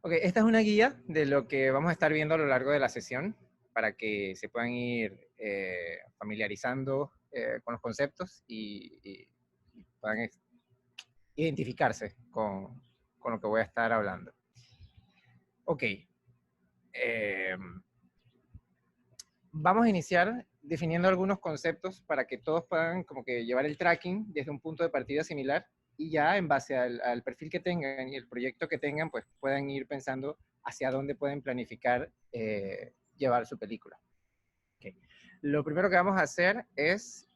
Ok, esta es una guía de lo que vamos a estar viendo a lo largo de la sesión para que se puedan ir familiarizando con los conceptos y puedan identificarse con lo que voy a estar hablando. Ok, eh, vamos a iniciar definiendo algunos conceptos para que todos puedan como que llevar el tracking desde un punto de partida similar y ya en base al perfil que tengan y el proyecto que tengan, pues puedan ir pensando hacia dónde pueden planificar llevar su película. Okay. Lo primero que vamos a hacer es,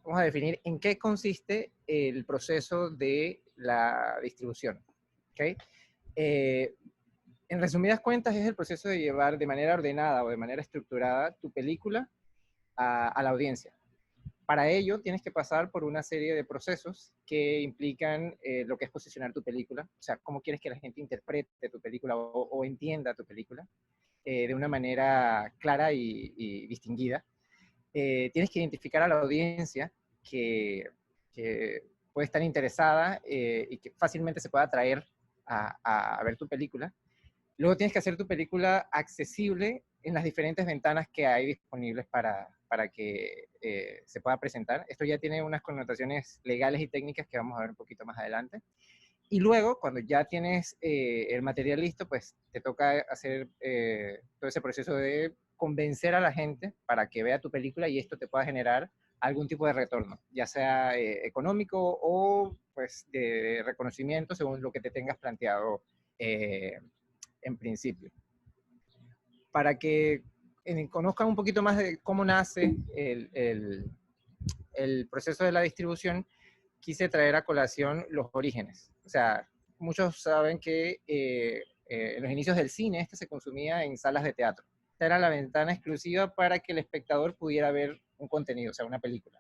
vamos a definir en qué consiste el proceso de la distribución. ¿Okay? Eh, en resumidas cuentas, es el proceso de llevar de manera ordenada o de manera estructurada tu película a la audiencia. Para ello, tienes que pasar por una serie de procesos que implican lo que es posicionar tu película, o sea, cómo quieres que la gente interprete tu película o entienda tu película de una manera clara y distinguida. Tienes que identificar a la audiencia que puede estar interesada y que fácilmente se pueda atraer a ver tu película. Luego tienes que hacer tu película accesible en las diferentes ventanas que hay disponibles para que se pueda presentar. Esto ya tiene unas connotaciones legales y técnicas que vamos a ver un poquito más adelante. Y luego, cuando ya tienes el material listo, pues te toca hacer todo ese proceso de convencer a la gente para que vea tu película y esto te pueda generar algún tipo de retorno, ya sea económico o pues de reconocimiento según lo que te tengas planteado en principio. Para que conozcan un poquito más de cómo nace el proceso de la distribución, quise traer a colación los orígenes. O sea, muchos saben que en los inicios del cine este se consumía en salas de teatro. Esta era la ventana exclusiva para que el espectador pudiera ver un contenido, o sea, una película.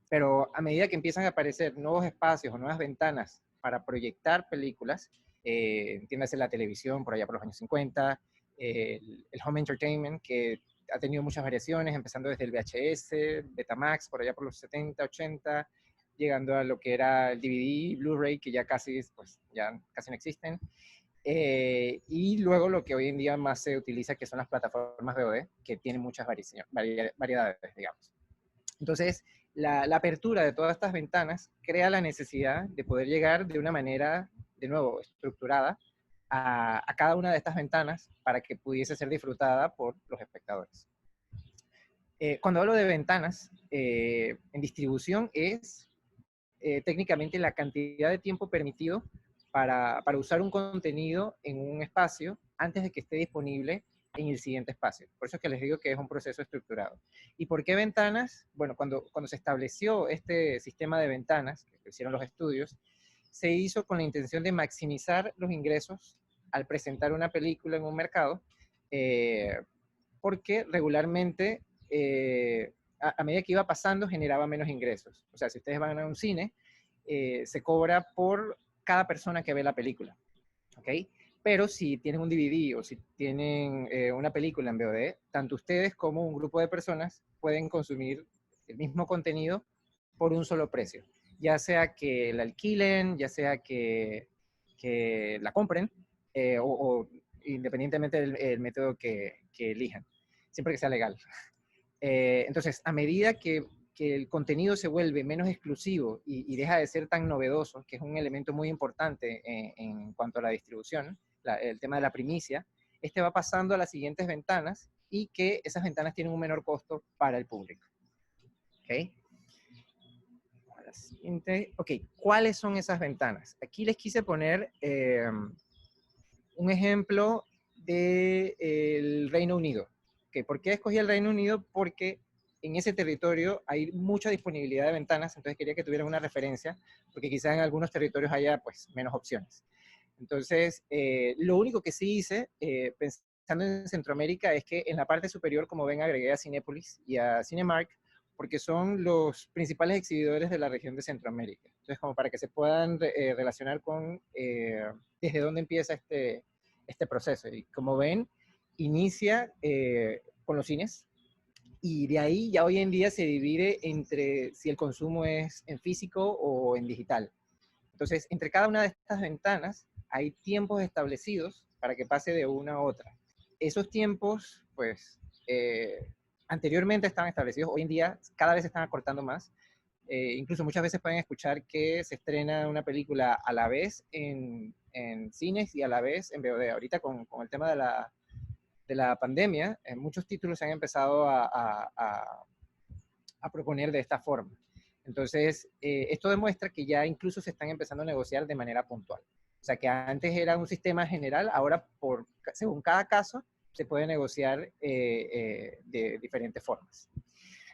Pero a medida que empiezan a aparecer nuevos espacios o nuevas ventanas para proyectar películas, entiéndase la televisión por allá por los años 50, el home entertainment, que ha tenido muchas variaciones, empezando desde el VHS, Betamax, por allá por los 70, 80, llegando a lo que era el DVD, Blu-ray, que ya casi, pues, ya casi no existen, y luego lo que hoy en día más se utiliza, que son las plataformas VOD, que tienen muchas variedades, digamos. Entonces, la apertura de todas estas ventanas crea la necesidad de poder llegar de una manera, de nuevo, estructurada a cada una de estas ventanas para que pudiese ser disfrutada por los espectadores. Cuando hablo de ventanas, en distribución es técnicamente la cantidad de tiempo permitido para usar un contenido en un espacio antes de que esté disponible en el siguiente espacio. Por eso es que les digo que es un proceso estructurado. ¿Y por qué ventanas? Bueno, cuando se estableció este sistema de ventanas, que hicieron los estudios, se hizo con la intención de maximizar los ingresos al presentar una película en un mercado, eh, porque regularmente, a medida que iba pasando, generaba menos ingresos. O sea, si ustedes van a un cine, se cobra por cada persona que ve la película, ¿ok? Pero si tienen un DVD o si tienen una película en VOD, tanto ustedes como un grupo de personas pueden consumir el mismo contenido por un solo precio. Ya sea que la alquilen, ya sea que la compren, o independientemente del método que elijan, siempre que sea legal. Entonces, a medida que el contenido se vuelve menos exclusivo y deja de ser tan novedoso, que es un elemento muy importante en cuanto a la distribución, el tema de la primicia, este va pasando a las siguientes ventanas y que esas ventanas tienen un menor costo para el público. ¿Ok? La siguiente. Ok, ¿cuáles son esas ventanas? Aquí les quise poner un ejemplo del Reino Unido. Okay, ¿por qué escogí el Reino Unido? Porque en ese territorio hay mucha disponibilidad de ventanas, entonces quería que tuvieran una referencia, porque quizás en algunos territorios haya pues menos opciones. Entonces, lo único que sí hice, pensando en Centroamérica, es que en la parte superior, como ven, agregué a Cinépolis y a Cinemark, porque son los principales exhibidores de la región de Centroamérica. Entonces, como para que se puedan relacionar con desde dónde empieza este proceso. Y como ven, inicia con los cines, y de ahí ya hoy en día se divide entre si el consumo es en físico o en digital. Entonces, entre cada una de estas ventanas hay tiempos establecidos para que pase de una a otra. Esos tiempos, pues, anteriormente estaban establecidos, hoy en día cada vez se están acortando más. Incluso muchas veces pueden escuchar que se estrena una película a la vez en cines y a la vez en VOD. Ahorita con el tema de la pandemia, muchos títulos se han empezado a proponer de esta forma. Entonces, esto demuestra que ya incluso se están empezando a negociar de manera puntual. O sea, que antes era un sistema general, ahora según cada caso se puede negociar de diferentes formas.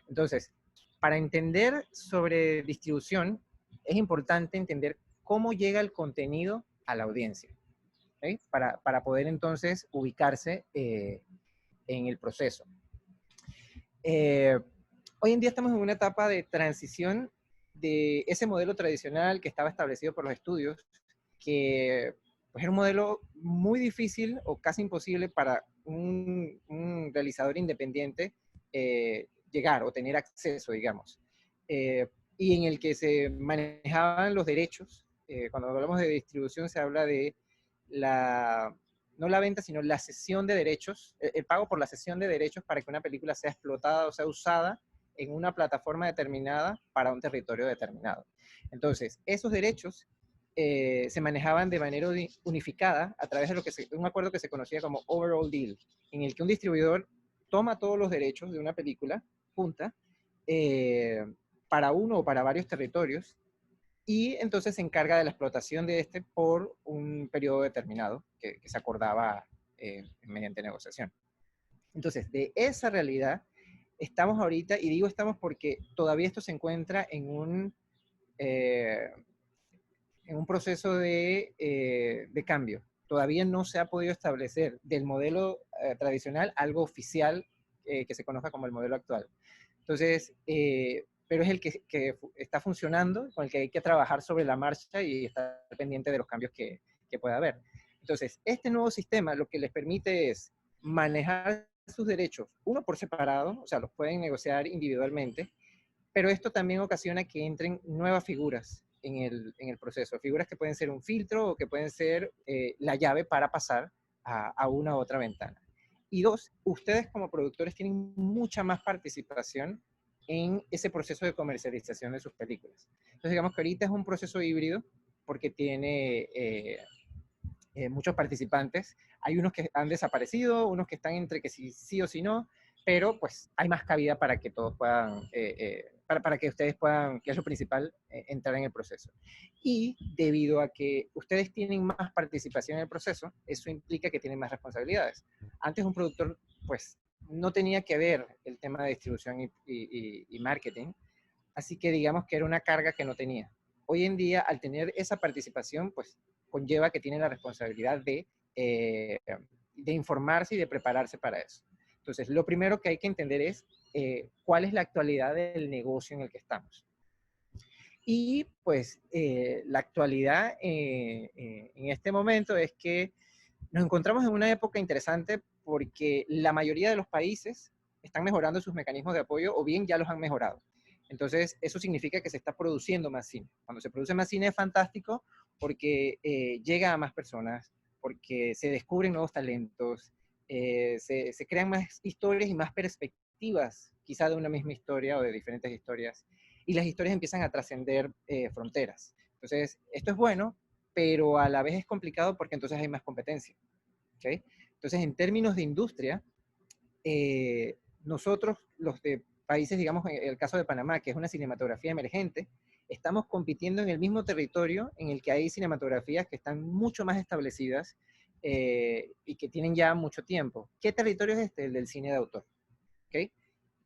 Entonces, para entender sobre distribución, es importante entender cómo llega el contenido a la audiencia, ¿okay? Para poder entonces ubicarse en el proceso. Hoy en día estamos en una etapa de transición de ese modelo tradicional que estaba establecido por los estudios, que pues, era un modelo muy difícil o casi imposible para un realizador independiente llegar o tener acceso, digamos. Y en el que se manejaban los derechos. Cuando hablamos de distribución se habla de no la venta, sino la cesión de derechos, el pago por la cesión de derechos para que una película sea explotada o sea usada en una plataforma determinada para un territorio determinado. Entonces, esos derechos se manejaban de manera unificada a través de un acuerdo que se conocía como Overall Deal, en el que un distribuidor toma todos los derechos de una película, junta, para uno o para varios territorios, y entonces se encarga de la explotación de este por un periodo determinado que se acordaba mediante negociación. Entonces, de esa realidad estamos ahorita, y digo estamos porque todavía esto se encuentra en un proceso de cambio. Todavía no se ha podido establecer del modelo tradicional algo oficial que se conozca como el modelo actual. Entonces, pero es el que está funcionando, con el que hay que trabajar sobre la marcha y estar pendiente de los cambios que pueda haber. Entonces, este nuevo sistema lo que les permite es manejar sus derechos, uno por separado, o sea, los pueden negociar individualmente, pero esto también ocasiona que entren nuevas figuras en el proceso, figuras que pueden ser un filtro o que pueden ser la llave para pasar a una u otra ventana. Y dos, ustedes como productores tienen mucha más participación en ese proceso de comercialización de sus películas. Entonces, digamos que ahorita es un proceso híbrido porque tiene muchos participantes. Hay unos que han desaparecido, unos que están entre que sí o sí no, pero pues hay más cabida para que todos puedan, para que ustedes puedan, que es lo principal, entrar en el proceso. Y debido a que ustedes tienen más participación en el proceso, eso implica que tienen más responsabilidades. Antes un productor, pues, no tenía que ver el tema de distribución y marketing, así que digamos que era una carga que no tenía. Hoy en día, al tener esa participación, pues conlleva que tiene la responsabilidad de informarse y de prepararse para eso. Entonces, lo primero que hay que entender es cuál es la actualidad del negocio en el que estamos. Y pues la actualidad en este momento es que nos encontramos en una época interesante porque la mayoría de los países están mejorando sus mecanismos de apoyo o bien ya los han mejorado. Entonces, eso significa que se está produciendo más cine. Cuando se produce más cine es fantástico porque llega a más personas, porque se descubren nuevos talentos, se crean más historias y más perspectivas, quizá de una misma historia o de diferentes historias, y las historias empiezan a trascender fronteras. Entonces, esto es bueno, pero a la vez es complicado porque entonces hay más competencia. ¿Okay? Entonces, en términos de industria, nosotros, los de países, digamos, en el caso de Panamá, que es una cinematografía emergente, estamos compitiendo en el mismo territorio en el que hay cinematografías que están mucho más establecidas y que tienen ya mucho tiempo. ¿Qué territorio es este? El del cine de autor. ¿Okay?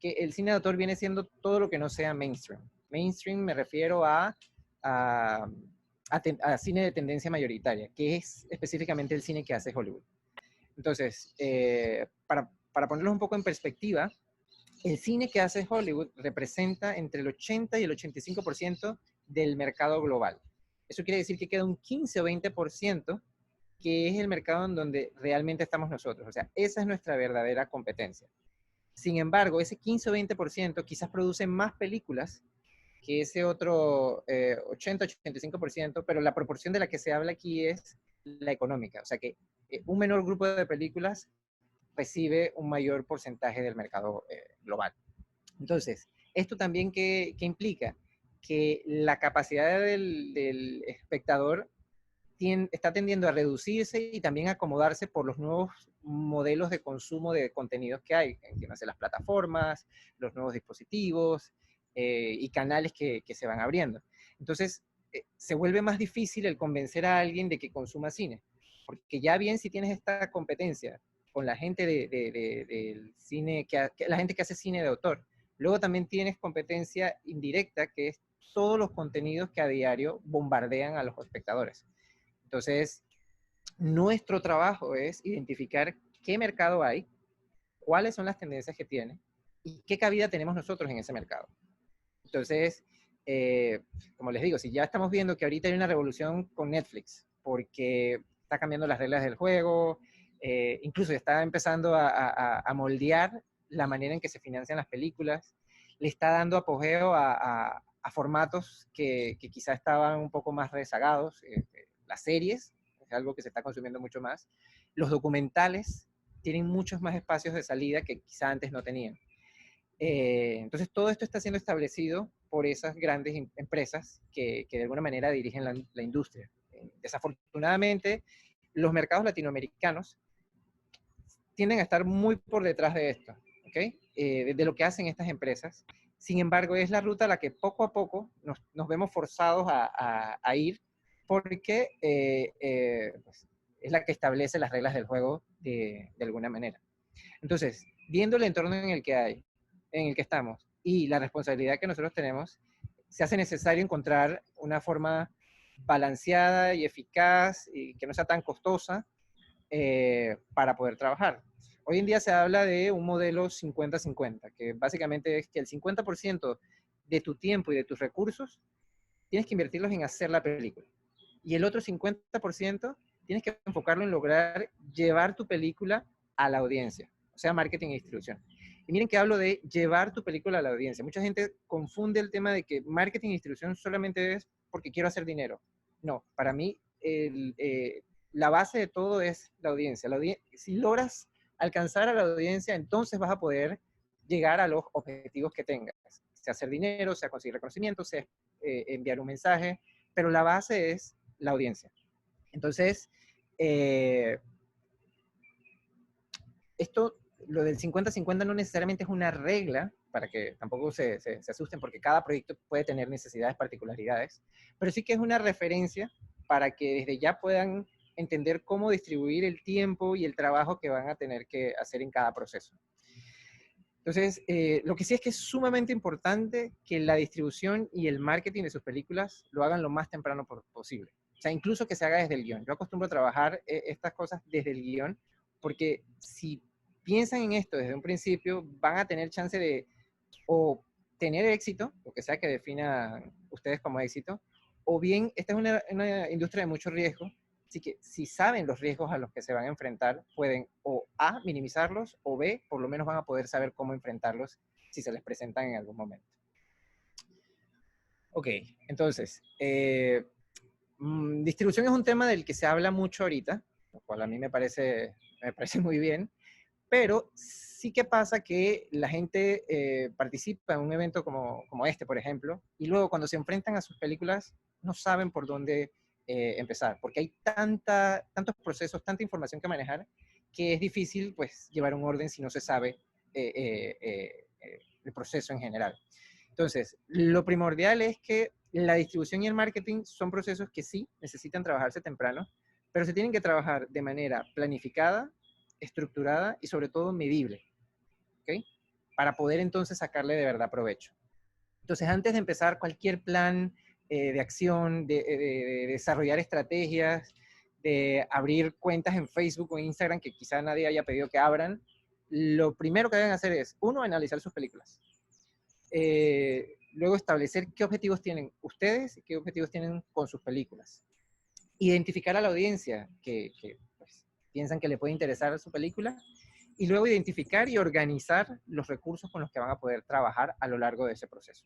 Que el cine de autor viene siendo todo lo que no sea mainstream. Mainstream me refiero a cine de tendencia mayoritaria, que es específicamente el cine que hace Hollywood. Entonces, para ponerlos un poco en perspectiva, el cine que hace Hollywood representa entre el 80 y el 85% del mercado global. Eso quiere decir que queda un 15 o 20% que es el mercado en donde realmente estamos nosotros. O sea, esa es nuestra verdadera competencia. Sin embargo, ese 15 o 20% quizás produce más películas que ese otro 80-85%, pero la proporción de la que se habla aquí es la económica. O sea que un menor grupo de películas recibe un mayor porcentaje del mercado global. Entonces, esto también ¿qué implica? Que la capacidad del espectador está tendiendo a reducirse y también a acomodarse por los nuevos modelos de consumo de contenidos que hay, entiéndase las plataformas, los nuevos dispositivos y canales que se van abriendo. Entonces, se vuelve más difícil el convencer a alguien de que consuma cine, porque ya bien si tienes esta competencia con la gente del cine, la gente que hace cine de autor, luego también tienes competencia indirecta, que es todos los contenidos que a diario bombardean a los espectadores. Entonces, nuestro trabajo es identificar qué mercado hay, cuáles son las tendencias que tiene y qué cabida tenemos nosotros en ese mercado. Entonces, como les digo, si ya estamos viendo que ahorita hay una revolución con Netflix, porque está cambiando las reglas del juego, incluso está empezando a moldear la manera en que se financian las películas, le está dando apogeo a formatos que quizá estaban un poco más rezagados, las series, es algo que se está consumiendo mucho más, los documentales tienen muchos más espacios de salida que quizá antes no tenían. Entonces, todo esto está siendo establecido por esas grandes empresas que de alguna manera dirigen la industria. Desafortunadamente, los mercados latinoamericanos tienden a estar muy por detrás de esto, ¿ok? De lo que hacen estas empresas. Sin embargo, es la ruta a la que poco a poco nos vemos forzados a ir porque pues, es la que establece las reglas del juego de alguna manera. Entonces, viendo el entorno en el que hay, en el que estamos y la responsabilidad que nosotros tenemos, se hace necesario encontrar una forma balanceada y eficaz y que no sea tan costosa para poder trabajar. Hoy en día se habla de un modelo 50-50, que básicamente es que el 50% de tu tiempo y de tus recursos tienes que invertirlos en hacer la película. Y el otro 50% tienes que enfocarlo en lograr llevar tu película a la audiencia, o sea, marketing e distribución. Y miren que hablo de llevar tu película a la audiencia. Mucha gente confunde el tema de que marketing y distribución solamente es porque quiero hacer dinero. No, para mí la base de todo es la audiencia. Si logras alcanzar a la audiencia, entonces vas a poder llegar a los objetivos que tengas. Sea hacer dinero, sea conseguir reconocimiento, sea enviar un mensaje, pero la base es la audiencia. Entonces, esto, lo del 50-50 no necesariamente es una regla, para que tampoco se asusten, porque cada proyecto puede tener necesidades, particularidades, pero sí que es una referencia para que desde ya puedan entender cómo distribuir el tiempo y el trabajo que van a tener que hacer en cada proceso. Entonces, lo que sí es que es sumamente importante que la distribución y el marketing de sus películas lo hagan lo más temprano posible. O sea, incluso que se haga desde el guión. Yo acostumbro a trabajar estas cosas desde el guión, porque si piensan en esto desde un principio, van a tener chance de o tener éxito, lo que sea que definan ustedes como éxito, o bien esta es una industria de mucho riesgo, así que si saben los riesgos a los que se van a enfrentar, pueden o A, minimizarlos, o B, por lo menos van a poder saber cómo enfrentarlos si se les presentan en algún momento. Ok, entonces, distribución es un tema del que se habla mucho ahorita, lo cual a mí me parece muy bien, pero sí que pasa que la gente participa en un evento como este, por ejemplo, y luego cuando se enfrentan a sus películas no saben por dónde empezar, porque hay tantos procesos, tanta información que manejar, que es difícil pues llevar un orden si no se sabe el proceso en general. Entonces, lo primordial es que la distribución y el marketing son procesos que sí necesitan trabajarse temprano, pero se tienen que trabajar de manera planificada, estructurada y sobre todo medible, ¿ok? Para poder entonces sacarle de verdad provecho. Entonces, antes de empezar cualquier plan de acción, de desarrollar estrategias, de abrir cuentas en Facebook o Instagram que quizá nadie haya pedido que abran, lo primero que deben hacer es, uno, analizar sus películas. Luego establecer qué objetivos tienen ustedes y qué objetivos tienen con sus películas. Identificar a la audiencia que pues, piensan que le puede interesar su película y luego identificar y organizar los recursos con los que van a poder trabajar a lo largo de ese proceso.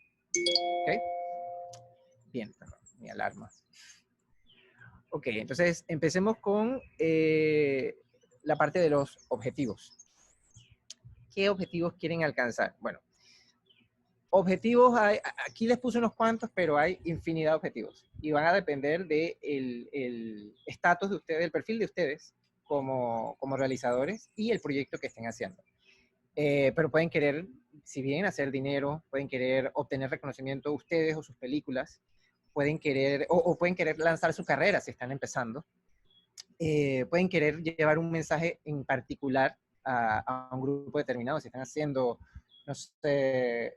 ¿Ok? Bien, perdón, mi alarma. Ok, entonces empecemos con la parte de los objetivos. ¿Qué objetivos quieren alcanzar? Bueno, objetivos, aquí les puse unos cuantos, pero hay infinidad de objetivos y van a depender del el estatus de ustedes, del perfil de ustedes como realizadores y el proyecto que estén haciendo. Pero pueden querer, si bien hacer dinero, pueden querer obtener reconocimiento ustedes o sus películas, pueden querer, o pueden querer lanzar su carrera si están empezando, pueden querer llevar un mensaje en particular a un grupo determinado, si están haciendo, no sé,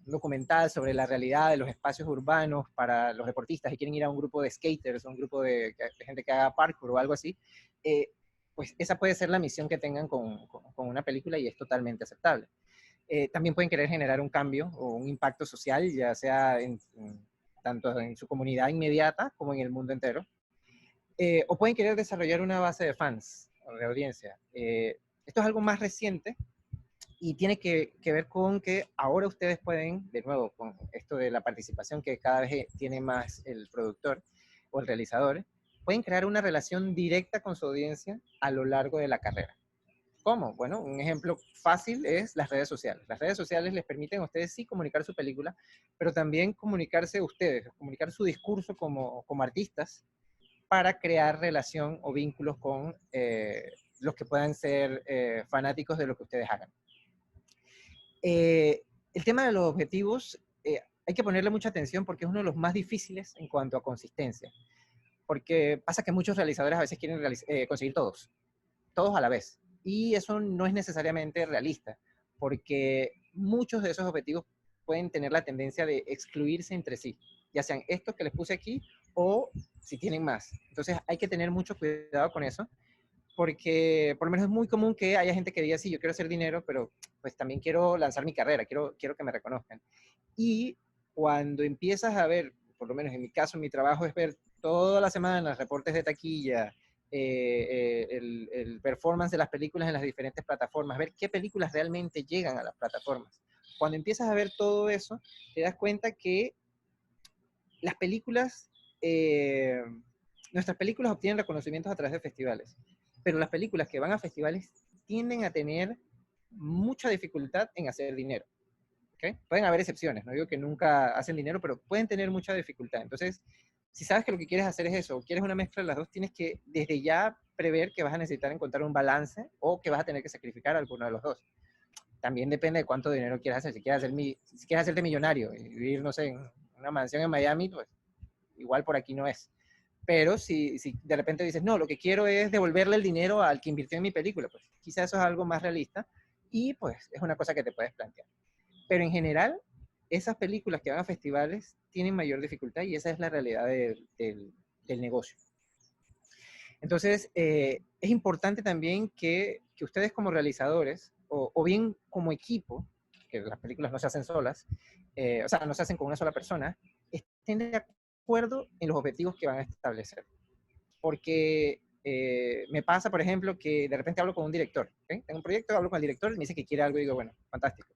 un documental sobre la realidad de los espacios urbanos para los deportistas y quieren ir a un grupo de skaters o un grupo de gente que haga parkour o algo así, pues esa puede ser la misión que tengan con una película y es totalmente aceptable. También pueden querer generar un cambio o un impacto social, ya sea tanto en su comunidad inmediata como en el mundo entero. O pueden querer desarrollar una base de fans o de audiencia. Esto es algo más reciente y tiene que ver con que ahora ustedes pueden, de nuevo, con esto de la participación que cada vez tiene más el productor o el realizador, pueden crear una relación directa con su audiencia a lo largo de la carrera. ¿Cómo? Bueno, un ejemplo fácil es las redes sociales. Las redes sociales les permiten a ustedes sí comunicar su película, pero también comunicarse ustedes, comunicar su discurso como artistas para crear relación o vínculos con los que puedan ser fanáticos de lo que ustedes hagan. El tema de los objetivos hay que ponerle mucha atención porque es uno de los más difíciles en cuanto a consistencia. Porque pasa que muchos realizadores a veces quieren conseguir todos a la vez. Y eso no es necesariamente realista, porque muchos de esos objetivos pueden tener la tendencia de excluirse entre sí, ya sean estos que les puse aquí o si tienen más. Entonces hay que tener mucho cuidado con eso, porque por lo menos es muy común que haya gente que diga, sí, yo quiero hacer dinero, pero pues también quiero lanzar mi carrera, quiero que me reconozcan. Y cuando empiezas a ver, por lo menos en mi caso, mi trabajo es ver todas las semanas reportes de taquilla, el performance de las películas en las diferentes plataformas, ver qué películas realmente llegan a las plataformas. Cuando empiezas a ver todo eso, te das cuenta que las películas, eh, nuestras películas obtienen reconocimientos a través de festivales, pero las películas que van a festivales tienden a tener mucha dificultad en hacer dinero. ¿Okay? Pueden haber excepciones, no digo que nunca hacen dinero, pero pueden tener mucha dificultad. Entonces, si sabes que lo que quieres hacer es eso, o quieres una mezcla de las dos, tienes que desde ya prever que vas a necesitar encontrar un balance o que vas a tener que sacrificar alguno de los dos. También depende de cuánto dinero quieras hacer. Si quieres hacerte millonario y vivir, no sé, en una mansión en Miami, pues igual por aquí no es. Pero si de repente dices, no, lo que quiero es devolverle el dinero al que invirtió en mi película, pues quizás eso es algo más realista y pues es una cosa que te puedes plantear. Pero en general, esas películas que van a festivales tienen mayor dificultad y esa es la realidad del negocio. Entonces, es importante también que ustedes como realizadores, o bien como equipo, que las películas no se hacen solas, o sea, no se hacen con una sola persona, estén de acuerdo en los objetivos que van a establecer. Porque me pasa, por ejemplo, que de repente hablo con un director, ¿okay? Tengo un proyecto, hablo con el director y me dice que quiere algo y digo, bueno, fantástico.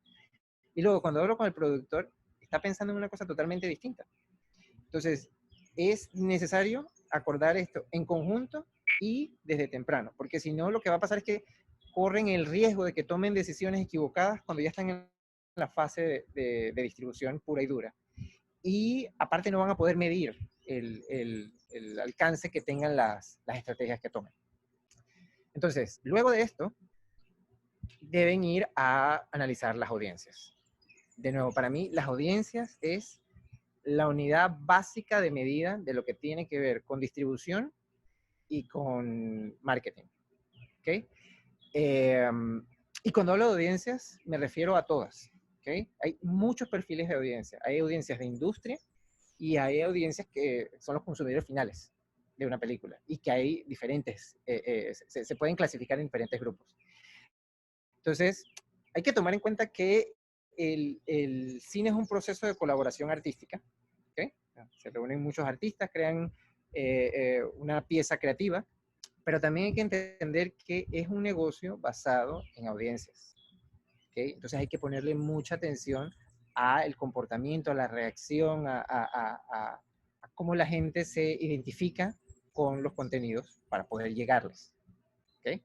Y luego cuando hablo con el productor, está pensando en una cosa totalmente distinta. Entonces, es necesario acordar esto en conjunto y desde temprano, porque si no, lo que va a pasar es que corren el riesgo de que tomen decisiones equivocadas cuando ya están en la fase de distribución pura y dura. Y aparte no van a poder medir el alcance que tengan las estrategias que tomen. Entonces, luego de esto, deben ir a analizar las audiencias. De nuevo, para mí, las audiencias es la unidad básica de medida de lo que tiene que ver con distribución y con marketing. ¿Okay? Eh, y cuando hablo de audiencias, me refiero a todas. ¿Okay? Hay muchos perfiles de audiencia. Hay audiencias de industria y hay audiencias que son los consumidores finales de una película y que hay diferentes, se pueden clasificar en diferentes grupos. Entonces, hay que tomar en cuenta que el cine es un proceso de colaboración artística. ¿Okay? Se reúnen muchos artistas, crean una pieza creativa, pero también hay que entender que es un negocio basado en audiencias. ¿Okay? Entonces hay que ponerle mucha atención al comportamiento, a la reacción, a cómo la gente se identifica con los contenidos para poder llegarles. ¿Okay?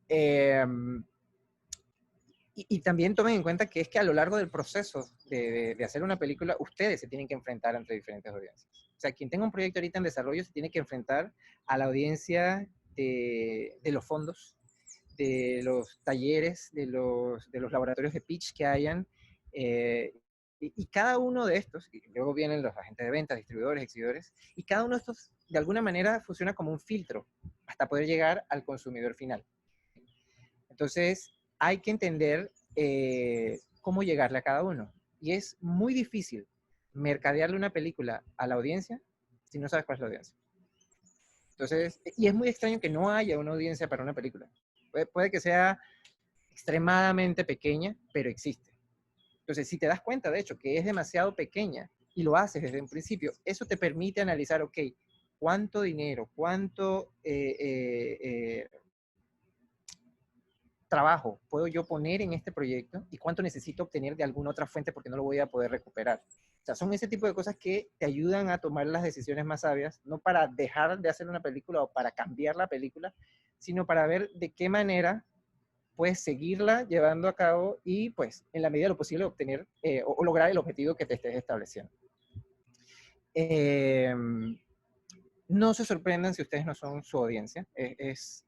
Eh, y también tomen en cuenta que es que a lo largo del proceso de hacer una película, ustedes se tienen que enfrentar entre diferentes audiencias. O sea, quien tenga un proyecto ahorita en desarrollo se tiene que enfrentar a la audiencia de los fondos, de los talleres, de los laboratorios de pitch que hayan. Y cada uno de estos, y luego vienen los agentes de ventas, distribuidores, exhibidores, y cada uno de estos de alguna manera funciona como un filtro hasta poder llegar al consumidor final. Entonces, hay que entender cómo llegarle a cada uno. Y es muy difícil mercadearle una película a la audiencia si no sabes cuál es la audiencia. Entonces, y es muy extraño que no haya una audiencia para una película. Puede que sea extremadamente pequeña, pero existe. Entonces, si te das cuenta, de hecho, que es demasiado pequeña y lo haces desde un principio, eso te permite analizar, ok, cuánto dinero, cuánto trabajo puedo yo poner en este proyecto y cuánto necesito obtener de alguna otra fuente porque no lo voy a poder recuperar. O sea, son ese tipo de cosas que te ayudan a tomar las decisiones más sabias, no para dejar de hacer una película o para cambiar la película, sino para ver de qué manera puedes seguirla llevando a cabo y, pues, en la medida de lo posible, obtener o lograr el objetivo que te estés estableciendo. No se sorprendan si ustedes no son su audiencia. Es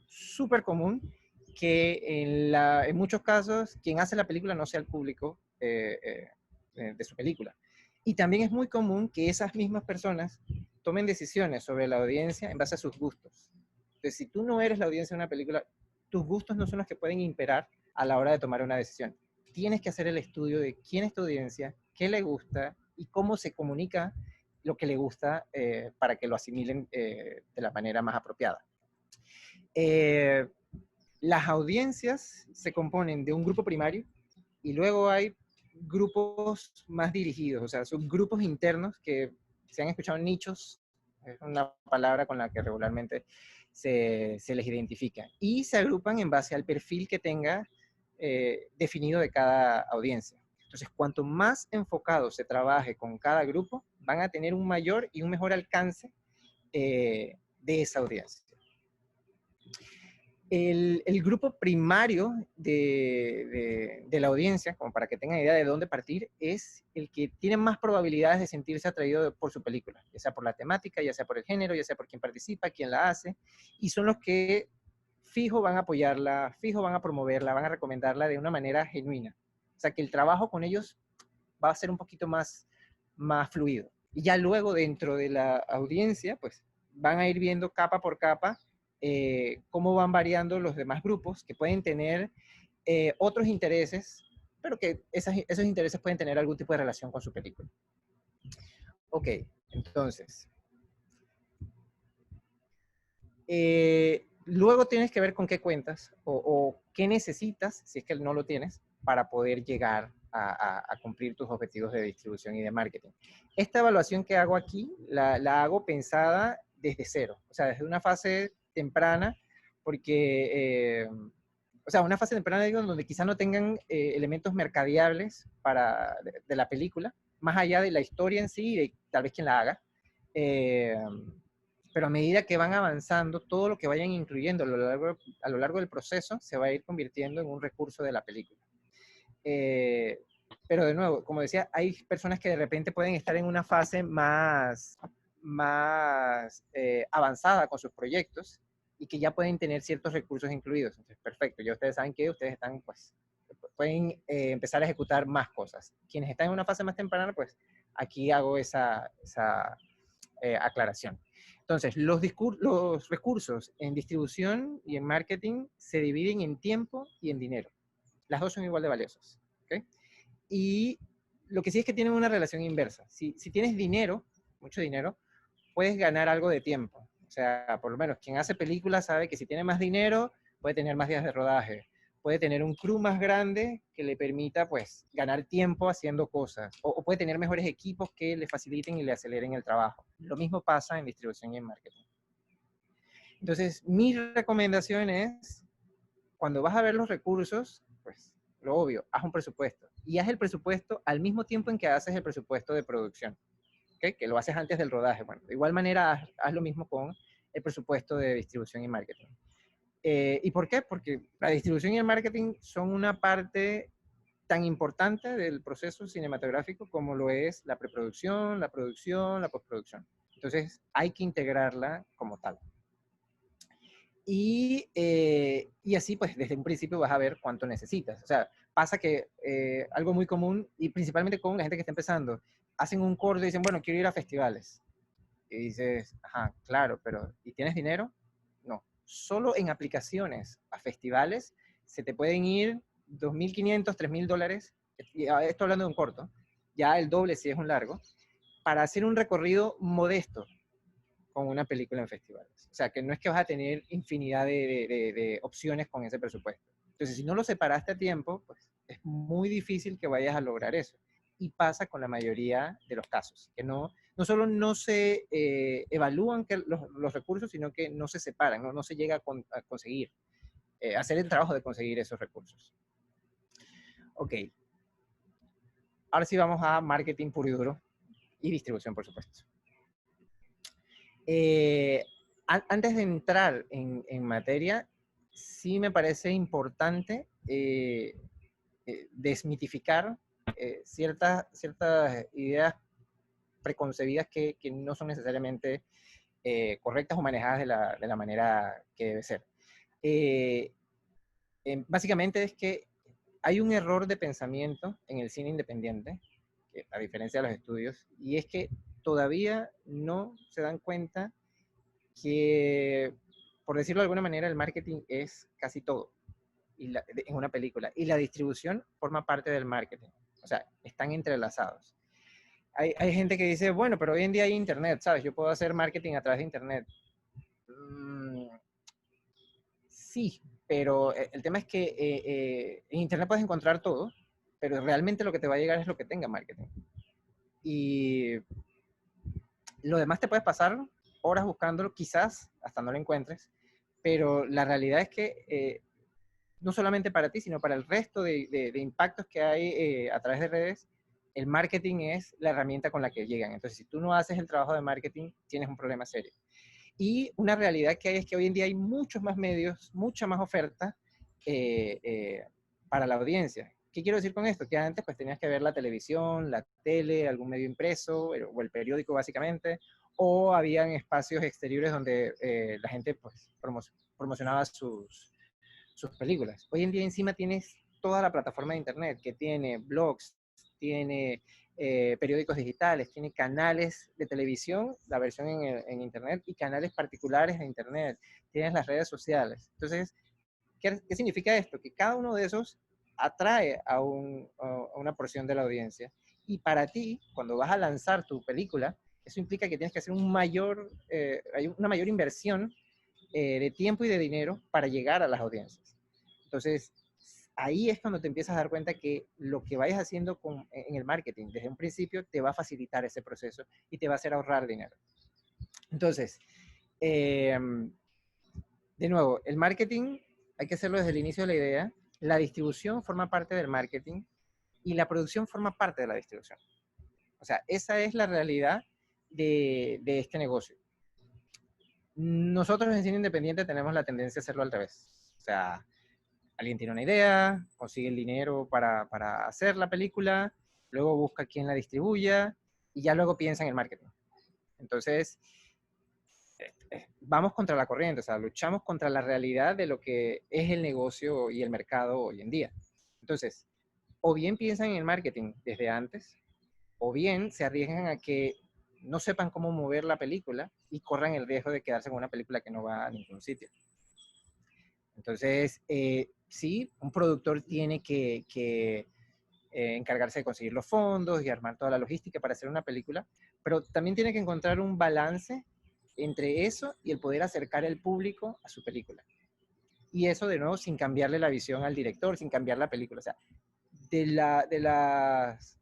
súper común que en muchos casos quien hace la película no sea el público de su película. Y también es muy común que esas mismas personas tomen decisiones sobre la audiencia en base a sus gustos. Entonces, si tú no eres la audiencia de una película, tus gustos no son los que pueden imperar a la hora de tomar una decisión. Tienes que hacer el estudio de quién es tu audiencia, qué le gusta y cómo se comunica lo que le gusta para que lo asimilen de la manera más apropiada. Las audiencias se componen de un grupo primario y luego hay grupos más dirigidos, o sea, son grupos internos que se han escuchado nichos, es una palabra con la que regularmente se les identifica, y se agrupan en base al perfil que tenga definido de cada audiencia. Entonces, cuanto más enfocado se trabaje con cada grupo, van a tener un mayor y un mejor alcance de esa audiencia. El grupo primario de la audiencia, como para que tengan idea de dónde partir, es el que tiene más probabilidades de sentirse atraído por su película, ya sea por la temática, ya sea por el género, ya sea por quién participa, quién la hace, y son los que fijo van a apoyarla, fijo van a promoverla, van a recomendarla de una manera genuina. O sea, que el trabajo con ellos va a ser un poquito más fluido. Y ya luego dentro de la audiencia, pues van a ir viendo capa por capa cómo van variando los demás grupos que pueden tener otros intereses, pero que esos intereses pueden tener algún tipo de relación con su película. Ok, entonces. Luego tienes que ver con qué cuentas o qué necesitas, si es que no lo tienes, para poder llegar a cumplir tus objetivos de distribución y de marketing. Esta evaluación que hago aquí la hago pensada desde cero, o sea, desde una fase temprana, porque, o sea, una fase temprana digo, donde quizá no tengan elementos mercadeables de la película, más allá de la historia en sí y de tal vez quien la haga. Pero a medida que van avanzando, todo lo que vayan incluyendo a lo largo del proceso se va a ir convirtiendo en un recurso de la película. Pero de nuevo, como decía, hay personas que de repente pueden estar en una fase más avanzada con sus proyectos y que ya pueden tener ciertos recursos incluidos. Entonces, perfecto, ya ustedes saben que ustedes están, pues, pueden empezar a ejecutar más cosas. Quienes están en una fase más temprana, pues, aquí hago esa aclaración. Entonces, los recursos en distribución y en marketing se dividen en tiempo y en dinero. Las dos son igual de valiosas. ¿Okay? Y lo que sí es que tienen una relación inversa. Si tienes dinero, mucho dinero, puedes ganar algo de tiempo. O sea, por lo menos quien hace películas sabe que si tiene más dinero, puede tener más días de rodaje, puede tener un crew más grande que le permita, pues, ganar tiempo haciendo cosas, o puede tener mejores equipos que le faciliten y le aceleren el trabajo. Lo mismo pasa en distribución y en marketing. Entonces, mi recomendación es, cuando vas a ver los recursos, pues, lo obvio, haz un presupuesto. Y haz el presupuesto al mismo tiempo en que haces el presupuesto de producción. ¿okay? Que lo haces antes del rodaje. Bueno, de igual manera, haz lo mismo con el presupuesto de distribución y marketing. ¿Y por qué? Porque la distribución y el marketing son una parte tan importante del proceso cinematográfico como lo es la preproducción, la producción, la postproducción. Entonces, hay que integrarla como tal. Y así, pues, desde un principio vas a ver cuánto necesitas. O sea, pasa que algo muy común, y principalmente con la gente que está empezando, hacen un corto y dicen, bueno, quiero ir a festivales. Y dices, ajá, claro, pero ¿y tienes dinero? No. Solo en aplicaciones a festivales se te pueden ir 2.500, $3.000, y esto hablando de un corto, ya el doble si es un largo, para hacer un recorrido modesto con una película en festivales. O sea, que no es que vas a tener infinidad de opciones con ese presupuesto. Entonces, si no lo separaste a tiempo, pues es muy difícil que vayas a lograr eso. Y pasa con la mayoría de los casos, que no solo no se evalúan que los recursos, sino que no se separan, no se llega a conseguir, hacer el trabajo de conseguir esos recursos. Ok, ahora sí vamos a marketing puro y duro y distribución, por supuesto. Antes de entrar en materia, sí me parece importante desmitificar ciertas ideas preconcebidas que no son necesariamente correctas o manejadas de la manera que debe ser. Básicamente es que hay un error de pensamiento en el cine independiente, a diferencia de los estudios, y es que todavía no se dan cuenta que, por decirlo de alguna manera, el marketing es casi todo en una película. Y la distribución forma parte del marketing. O sea, están entrelazados. Hay gente que dice, bueno, pero hoy en día hay internet, ¿sabes? Yo puedo hacer marketing a través de internet. Sí, pero el tema es que en internet puedes encontrar todo, pero realmente lo que te va a llegar es lo que tenga marketing. Y lo demás te puedes pasar horas buscándolo, quizás hasta no lo encuentres, pero la realidad es que no solamente para ti, sino para el resto de impactos que hay a través de redes, el marketing es la herramienta con la que llegan. Entonces, si tú no haces el trabajo de marketing, tienes un problema serio. Y una realidad que hay es que hoy en día hay muchos más medios, mucha más oferta para la audiencia. ¿Qué quiero decir con esto? Que antes pues tenías que ver la televisión, la tele, algún medio impreso o el periódico básicamente, o habían espacios exteriores donde la gente pues promocionaba sus películas. Hoy en día encima tienes toda la plataforma de internet que tiene blogs, tiene periódicos digitales, tiene canales de televisión, la versión en internet, y canales particulares de internet, tienes las redes sociales. Entonces, ¿qué significa esto? Que cada uno de esos atrae a una porción de la audiencia. Y para ti, cuando vas a lanzar tu película, eso implica que tienes que hacer una mayor inversión de tiempo y de dinero para llegar a las audiencias. Entonces, ahí es cuando te empiezas a dar cuenta que lo que vayas haciendo en el marketing desde un principio te va a facilitar ese proceso y te va a hacer ahorrar dinero. Entonces, de nuevo, el marketing hay que hacerlo desde el inicio de la idea, la distribución forma parte del marketing y la producción forma parte de la distribución. O sea, esa es la realidad de este negocio. Nosotros en cine independiente tenemos la tendencia a hacerlo al revés. O sea, alguien tiene una idea, consigue el dinero para hacer la película, luego busca quién la distribuya y ya luego piensa en el marketing. Entonces, vamos contra la corriente, o sea, luchamos contra la realidad de lo que es el negocio y el mercado hoy en día. Entonces, o bien piensan en el marketing desde antes, o bien se arriesgan a que no sepan cómo mover la película y corran el riesgo de quedarse con una película que no va a ningún sitio. Entonces, sí, un productor tiene que encargarse de conseguir los fondos y armar toda la logística para hacer una película, pero también tiene que encontrar un balance entre eso y el poder acercar el público a su película. Y eso, de nuevo, sin cambiarle la visión al director, sin cambiar la película. O sea, de las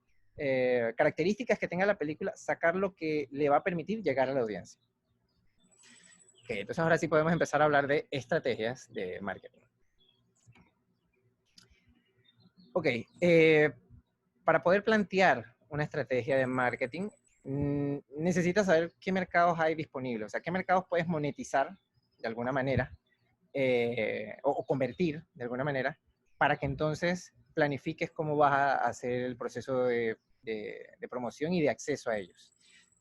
características que tenga la película, sacar lo que le va a permitir llegar a la audiencia. Okay, entonces ahora sí podemos empezar a hablar de estrategias de marketing. Ok, para poder plantear una estrategia de marketing, necesitas saber qué mercados hay disponibles, o sea, qué mercados puedes monetizar de alguna manera, o convertir de alguna manera, para que entonces planifiques cómo vas a hacer el proceso de promoción y de acceso a ellos.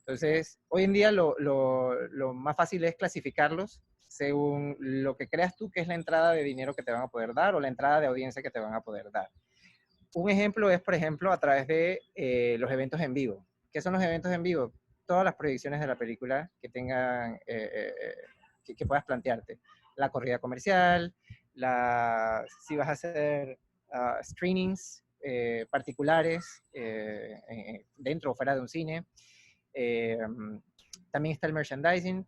Entonces, hoy en día lo más fácil es clasificarlos según lo que creas tú que es la entrada de dinero que te van a poder dar o la entrada de audiencia que te van a poder dar. Un ejemplo es, por ejemplo, a través de los eventos en vivo. ¿Qué son los eventos en vivo? Todas las proyecciones de la película que tengan, que puedas plantearte. La corrida comercial, si vas a hacer screenings particulares dentro o fuera de un cine. También está el merchandising.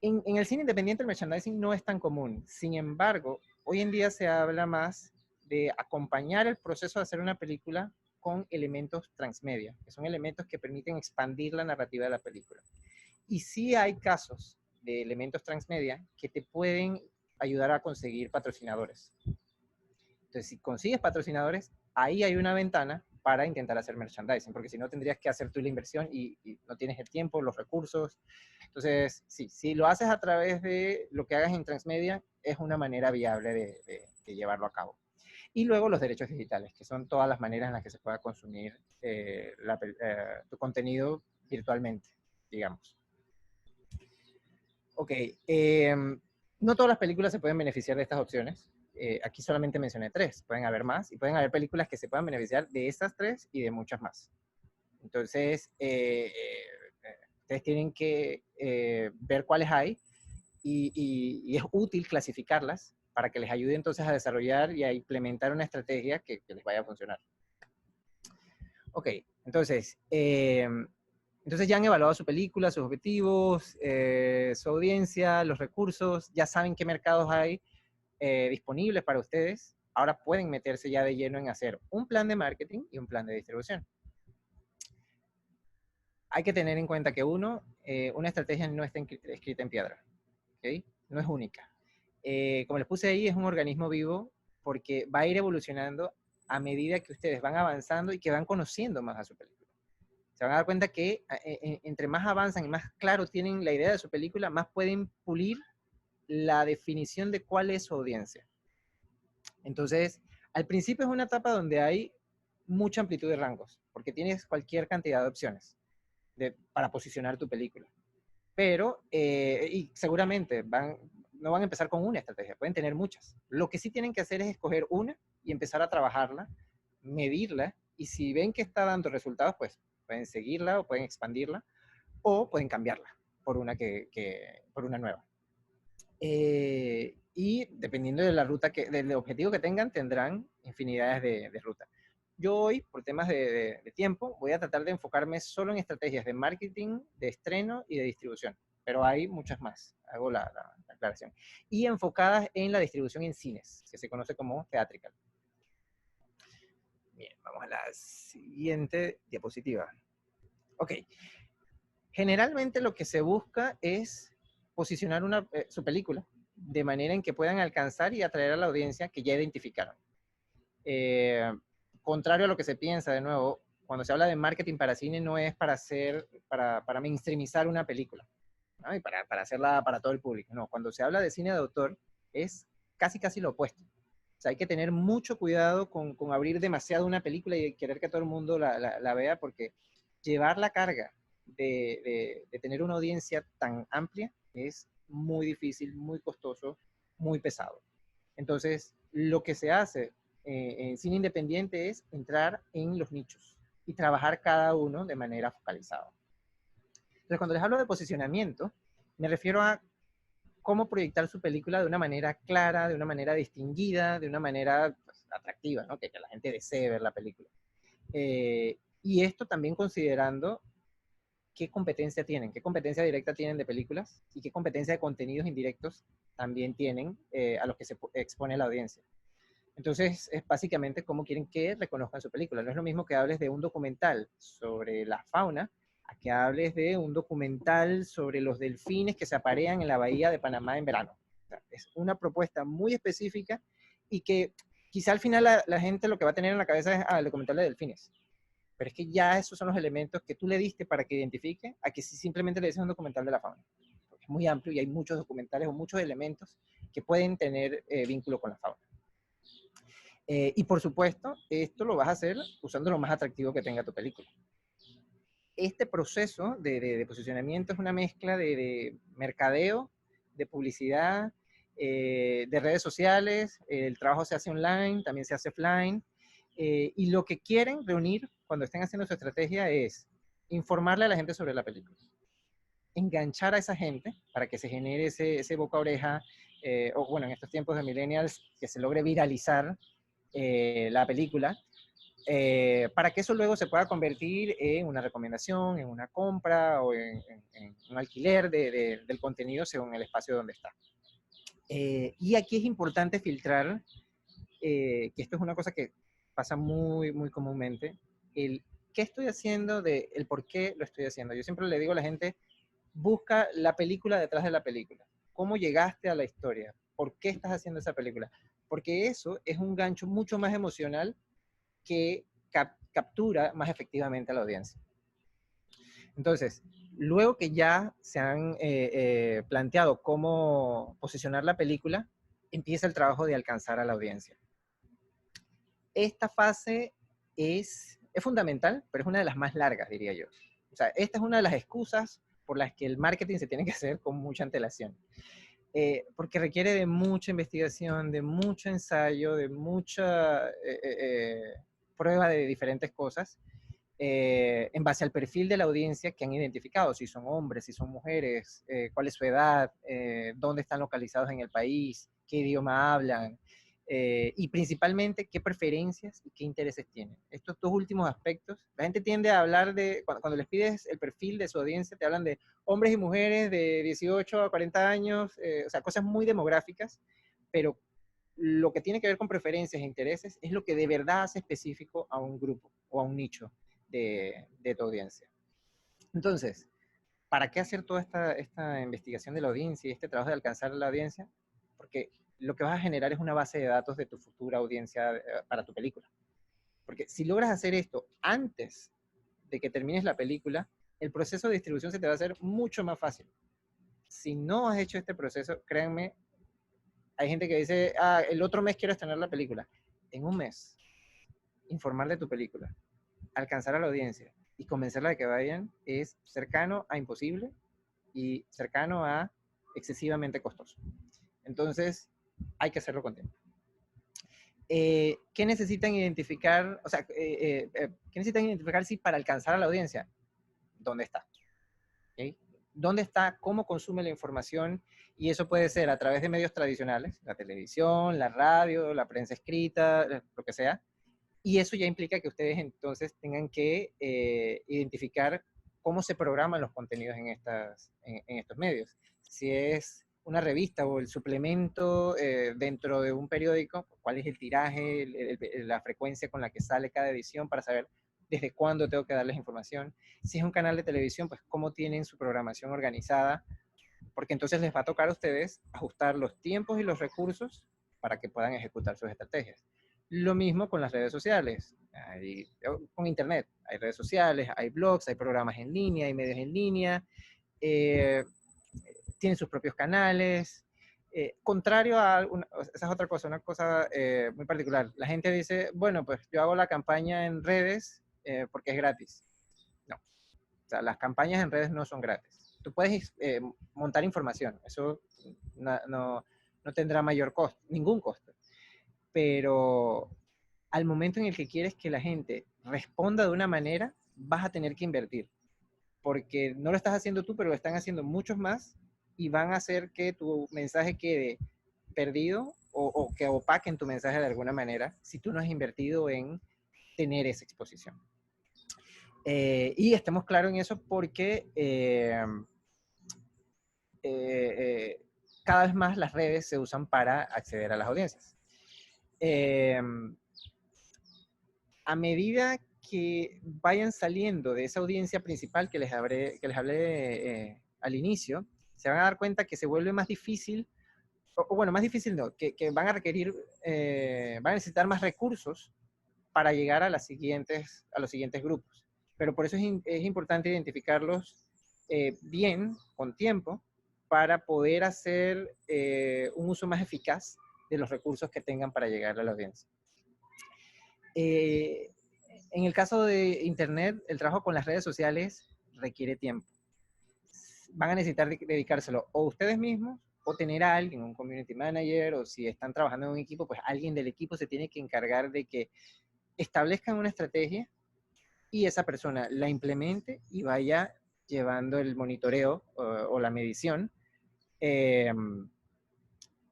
En el cine independiente el merchandising no es tan común. Sin embargo, hoy en día se habla más de acompañar el proceso de hacer una película con elementos transmedia, que son elementos que permiten expandir la narrativa de la película. Y sí hay casos de elementos transmedia que te pueden ayudar a conseguir patrocinadores. Entonces, si consigues patrocinadores, ahí hay una ventana para intentar hacer merchandising, porque si no tendrías que hacer tú la inversión y no tienes el tiempo, los recursos. Entonces, sí, si lo haces a través de lo que hagas en transmedia, es una manera viable de llevarlo a cabo. Y luego los derechos digitales, que son todas las maneras en las que se pueda consumir tu contenido virtualmente, digamos. Ok, no todas las películas se pueden beneficiar de estas opciones. Aquí solamente mencioné 3, pueden haber más, y pueden haber películas que se puedan beneficiar de estas 3 y de muchas más. Entonces, ustedes tienen que ver cuáles hay y es útil clasificarlas para que les ayude entonces a desarrollar y a implementar una estrategia que les vaya a funcionar. Ok, entonces, entonces ya han evaluado su película, sus objetivos, su audiencia, los recursos, ya saben qué mercados hay disponibles para ustedes. Ahora pueden meterse ya de lleno en hacer un plan de marketing y un plan de distribución. Hay que tener en cuenta que una estrategia no está escrita en piedra, ¿okay? No es única. Como les puse ahí, es un organismo vivo porque va a ir evolucionando a medida que ustedes van avanzando y que van conociendo más a su película. Se van a dar cuenta que entre más avanzan y más claro tienen la idea de su película, más pueden pulir la definición de cuál es su audiencia. Entonces, al principio es una etapa donde hay mucha amplitud de rangos, porque tienes cualquier cantidad de opciones para posicionar tu película. Pero, y seguramente no van a empezar con una estrategia, pueden tener muchas. Lo que sí tienen que hacer es escoger una y empezar a trabajarla, medirla, y si ven que está dando resultados, pues pueden seguirla o pueden expandirla, o pueden cambiarla por una, por una nueva. Y dependiendo de la ruta, del objetivo que tengan, tendrán infinidades de rutas. Yo hoy, por temas de tiempo, voy a tratar de enfocarme solo en estrategias de marketing, de estreno y de distribución, pero hay muchas más, hago la aclaración. Y enfocadas en la distribución en cines, que se conoce como theatrical. Bien, vamos a la siguiente diapositiva. Ok. Generalmente lo que se busca es posicionar su película de manera en que puedan alcanzar y atraer a la audiencia que ya identificaron. Contrario a lo que se piensa, de nuevo, cuando se habla de marketing para cine no es para mainstreamizar una película, ¿no? Y para hacerla para todo el público. No, cuando se habla de cine de autor es casi lo opuesto. O sea, hay que tener mucho cuidado con abrir demasiado una película y querer que todo el mundo la vea, porque llevar la carga de tener una audiencia tan amplia es muy difícil, muy costoso, muy pesado. Entonces, lo que se hace en cine independiente es entrar en los nichos y trabajar cada uno de manera focalizada. Entonces, cuando les hablo de posicionamiento, me refiero a cómo proyectar su película de una manera clara, de una manera distinguida, de una manera pues, atractiva, ¿no? Que la gente desee ver la película. Y esto también considerando qué competencia tienen, qué competencia directa tienen de películas y qué competencia de contenidos indirectos también tienen a los que se expone la audiencia. Entonces, es básicamente cómo quieren que reconozcan su película. No es lo mismo que hables de un documental sobre la fauna a que hables de un documental sobre los delfines que se aparean en la bahía de Panamá en verano. O sea, es una propuesta muy específica y que quizá al final la gente lo que va a tener en la cabeza es el documental de delfines. Pero es que ya esos son los elementos que tú le diste para que identifique a que si simplemente le dices un documental de la fauna. Porque es muy amplio y hay muchos documentales o muchos elementos que pueden tener vínculo con la fauna. Y por supuesto, esto lo vas a hacer usando lo más atractivo que tenga tu película. Este proceso de posicionamiento es una mezcla de mercadeo, de publicidad, de redes sociales, el trabajo se hace online, también se hace offline, y lo que quieren reunir cuando estén haciendo su estrategia es informarle a la gente sobre la película, enganchar a esa gente para que se genere ese boca a oreja, o bueno, en estos tiempos de millennials, que se logre viralizar la película, para que eso luego se pueda convertir en una recomendación, en una compra o en un alquiler del contenido según el espacio donde está. Y aquí es importante filtrar, que esto es una cosa que pasa muy, muy comúnmente, el qué estoy haciendo, el por qué lo estoy haciendo. Yo siempre le digo a la gente, busca la película detrás de la película. ¿Cómo llegaste a la historia? ¿Por qué estás haciendo esa película? Porque eso es un gancho mucho más emocional que captura más efectivamente a la audiencia. Entonces, luego que ya se han planteado cómo posicionar la película, empieza el trabajo de alcanzar a la audiencia. Esta fase es fundamental, pero es una de las más largas, diría yo. O sea, esta es una de las excusas por las que el marketing se tiene que hacer con mucha antelación. Porque requiere de mucha investigación, de mucho ensayo, de mucha prueba de diferentes cosas, en base al perfil de la audiencia que han identificado, si son hombres, si son mujeres, cuál es su edad, dónde están localizados en el país, qué idioma hablan, y principalmente qué preferencias y qué intereses tienen. Estos dos últimos aspectos, la gente tiende a hablar de, cuando les pides el perfil de su audiencia, te hablan de hombres y mujeres de 18 a 40 años, o sea, cosas muy demográficas, pero lo que tiene que ver con preferencias e intereses es lo que de verdad hace específico a un grupo o a un nicho de tu audiencia. Entonces, ¿para qué hacer toda esta investigación de la audiencia y este trabajo de alcanzar a la audiencia? Porque lo que vas a generar es una base de datos de tu futura audiencia para tu película. Porque si logras hacer esto antes de que termines la película, el proceso de distribución se te va a hacer mucho más fácil. Si no has hecho este proceso, créanme, hay gente que dice, el otro mes quiero estrenar la película. En un mes, informar de tu película, alcanzar a la audiencia y convencerla de que vayan es cercano a imposible y cercano a excesivamente costoso. Entonces, hay que hacerlo con tiempo. ¿Qué necesitan identificar? O sea, ¿qué necesitan identificar si para alcanzar a la audiencia? ¿Dónde está? ¿Okay? ¿Dónde está? ¿Cómo consume la información? Y eso puede ser a través de medios tradicionales, la televisión, la radio, la prensa escrita, lo que sea. Y eso ya implica que ustedes entonces tengan que identificar cómo se programan los contenidos en estos medios. Si es una revista o el suplemento dentro de un periódico, cuál es el tiraje, la frecuencia con la que sale cada edición para saber desde cuándo tengo que darles información. Si es un canal de televisión, pues cómo tienen su programación organizada, porque entonces les va a tocar a ustedes ajustar los tiempos y los recursos para que puedan ejecutar sus estrategias. Lo mismo con las redes sociales, con Internet. Hay redes sociales, hay blogs, hay programas en línea, hay medios en línea, tienen sus propios canales. Contrario a, esa es otra cosa, una cosa muy particular. La gente dice, bueno, pues yo hago la campaña en redes porque es gratis. No, o sea, las campañas en redes no son gratis. Tú puedes montar información, eso no tendrá mayor costo, ningún costo. Pero al momento en el que quieres que la gente responda de una manera, vas a tener que invertir. Porque no lo estás haciendo tú, pero lo están haciendo muchos más y van a hacer que tu mensaje quede perdido o que opaquen tu mensaje de alguna manera si tú no has invertido en tener esa exposición. Y estemos claros en eso porque cada vez más las redes se usan para acceder a las audiencias. A medida que vayan saliendo de esa audiencia principal que les hablé al inicio, se van a dar cuenta que se vuelve más difícil, o bueno, más difícil no, que van a requerir, van a necesitar más recursos para llegar a los siguientes grupos. Pero por eso es importante identificarlos bien, con tiempo, para poder hacer un uso más eficaz de los recursos que tengan para llegar a la audiencia. En el caso de Internet, el trabajo con las redes sociales requiere tiempo. Van a necesitar dedicárselo o ustedes mismos, o tener a alguien, un community manager, o si están trabajando en un equipo, pues alguien del equipo se tiene que encargar de que establezcan una estrategia y esa persona la implemente y vaya llevando el monitoreo o la medición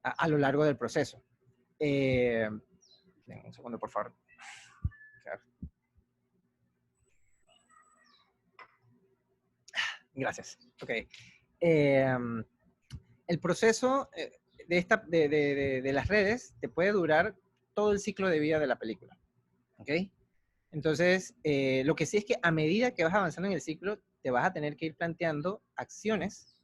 a lo largo del proceso. Un segundo, por favor. Gracias. Ok. El proceso de las redes te puede durar todo el ciclo de vida de la película. ¿Ok? Entonces, lo que sí es que a medida que vas avanzando en el ciclo, te vas a tener que ir planteando acciones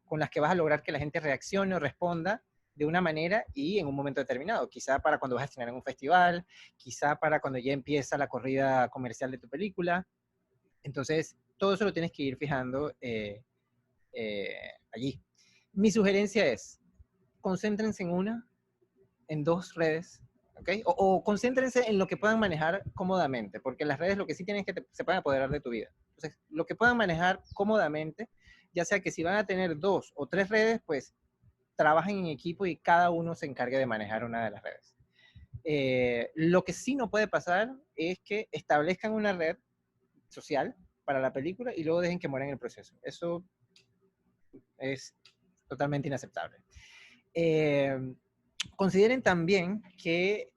con las que vas a lograr que la gente reaccione o responda de una manera y en un momento determinado. Quizá para cuando vas a estrenar en un festival, quizá para cuando ya empieza la corrida comercial de tu película. Entonces, todo eso lo tienes que ir fijando allí. Mi sugerencia es, concéntrense en dos redes, ¿ok? O concéntrense en lo que puedan manejar cómodamente, porque las redes lo que sí tienen es que se puedan apoderar de tu vida. Entonces, lo que puedan manejar cómodamente, ya sea que si van a tener 2 o 3 redes, pues trabajen en equipo y cada uno se encargue de manejar una de las redes. Lo que sí no puede pasar es que establezcan una red social para la película y luego dejen que muera en el proceso. Eso es totalmente inaceptable. Consideren también que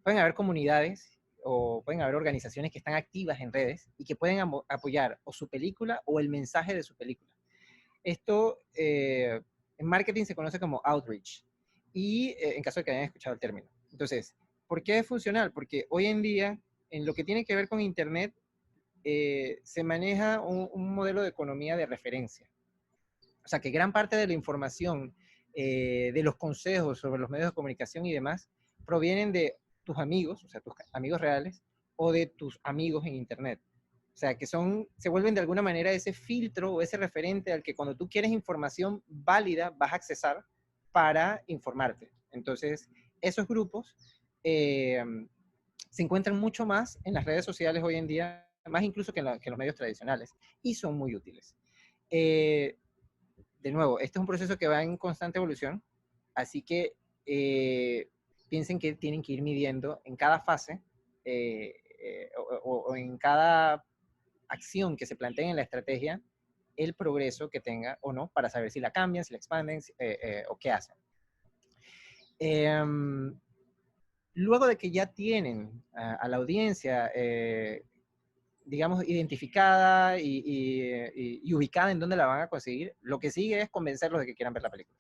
pueden haber comunidades o pueden haber organizaciones que están activas en redes y que pueden apoyar o su película o el mensaje de su película. Esto en marketing se conoce como outreach y en caso de que hayan escuchado el término. Entonces, ¿por qué es funcional? Porque hoy en día, en lo que tiene que ver con Internet, se maneja un modelo de economía de referencia. O sea, que gran parte de la información, de los consejos sobre los medios de comunicación y demás, provienen de tus amigos, o sea, tus amigos reales, o de tus amigos en Internet. O sea, que se vuelven de alguna manera ese filtro o ese referente al que cuando tú quieres información válida vas a accesar para informarte. Entonces, esos grupos se encuentran mucho más en las redes sociales hoy en día, más incluso que en los medios tradicionales, y son muy útiles. De nuevo, este es un proceso que va en constante evolución, así que piensen que tienen que ir midiendo en cada fase o en cada acción que se planteen en la estrategia el progreso que tenga o no, para saber si la cambian, si la expanden o qué hacen. Luego de que ya tienen a la audiencia, digamos, identificada y ubicada en dónde la van a conseguir, lo que sigue es convencerlos de que quieran ver la película.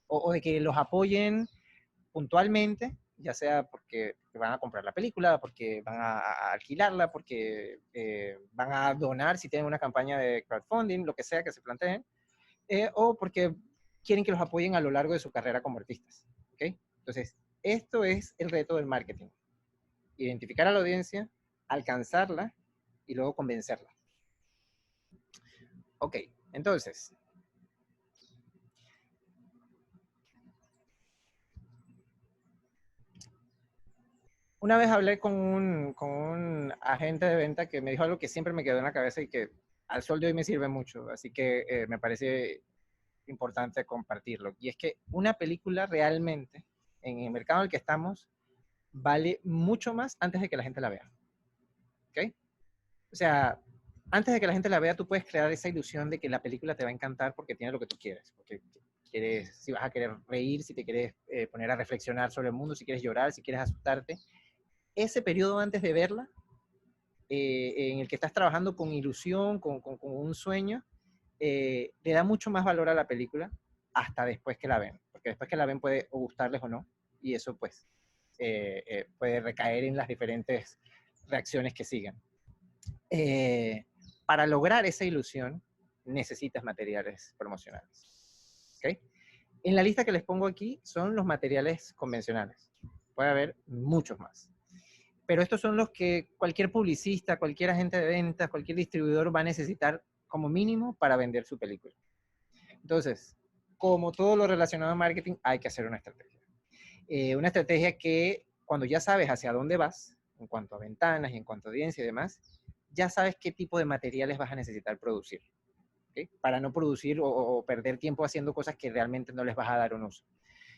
O de que los apoyen puntualmente, ya sea porque van a comprar la película, porque van a alquilarla, porque van a donar si tienen una campaña de crowdfunding, lo que sea que se planteen, o porque quieren que los apoyen a lo largo de su carrera como artistas. ¿Okay? Entonces, esto es el reto del marketing. Identificar a la audiencia, alcanzarla y luego convencerla. Ok, entonces, una vez hablé con un agente de venta que me dijo algo que siempre me quedó en la cabeza y que al sol de hoy me sirve mucho, así que me parece importante compartirlo. Y es que una película realmente, en el mercado en el que estamos, vale mucho más antes de que la gente la vea. ¿Ok? O sea, antes de que la gente la vea, tú puedes crear esa ilusión de que la película te va a encantar porque tiene lo que tú quieres. Porque quieres, si vas a querer reír, si te quieres poner a reflexionar sobre el mundo, si quieres llorar, si quieres asustarte. Ese periodo antes de verla, en el que estás trabajando con ilusión, con un sueño, le da mucho más valor a la película hasta después que la ven. Porque después que la ven puede o gustarles o no. Y eso pues puede recaer en las diferentes reacciones que sigan. Para lograr esa ilusión necesitas materiales promocionales. ¿Okay? En la lista que les pongo aquí son los materiales convencionales. puede haber muchos más. Pero estos son los que cualquier publicista, cualquier agente de ventas, cualquier distribuidor va a necesitar como mínimo para vender su película. Entonces, como todo lo relacionado a marketing, hay que hacer una estrategia. Una estrategia que cuando ya sabes hacia dónde vas, en cuanto a ventanas y en cuanto a audiencia y demás, ya sabes qué tipo de materiales vas a necesitar producir, ¿okay? Para no producir o perder tiempo haciendo cosas que realmente no les vas a dar un uso.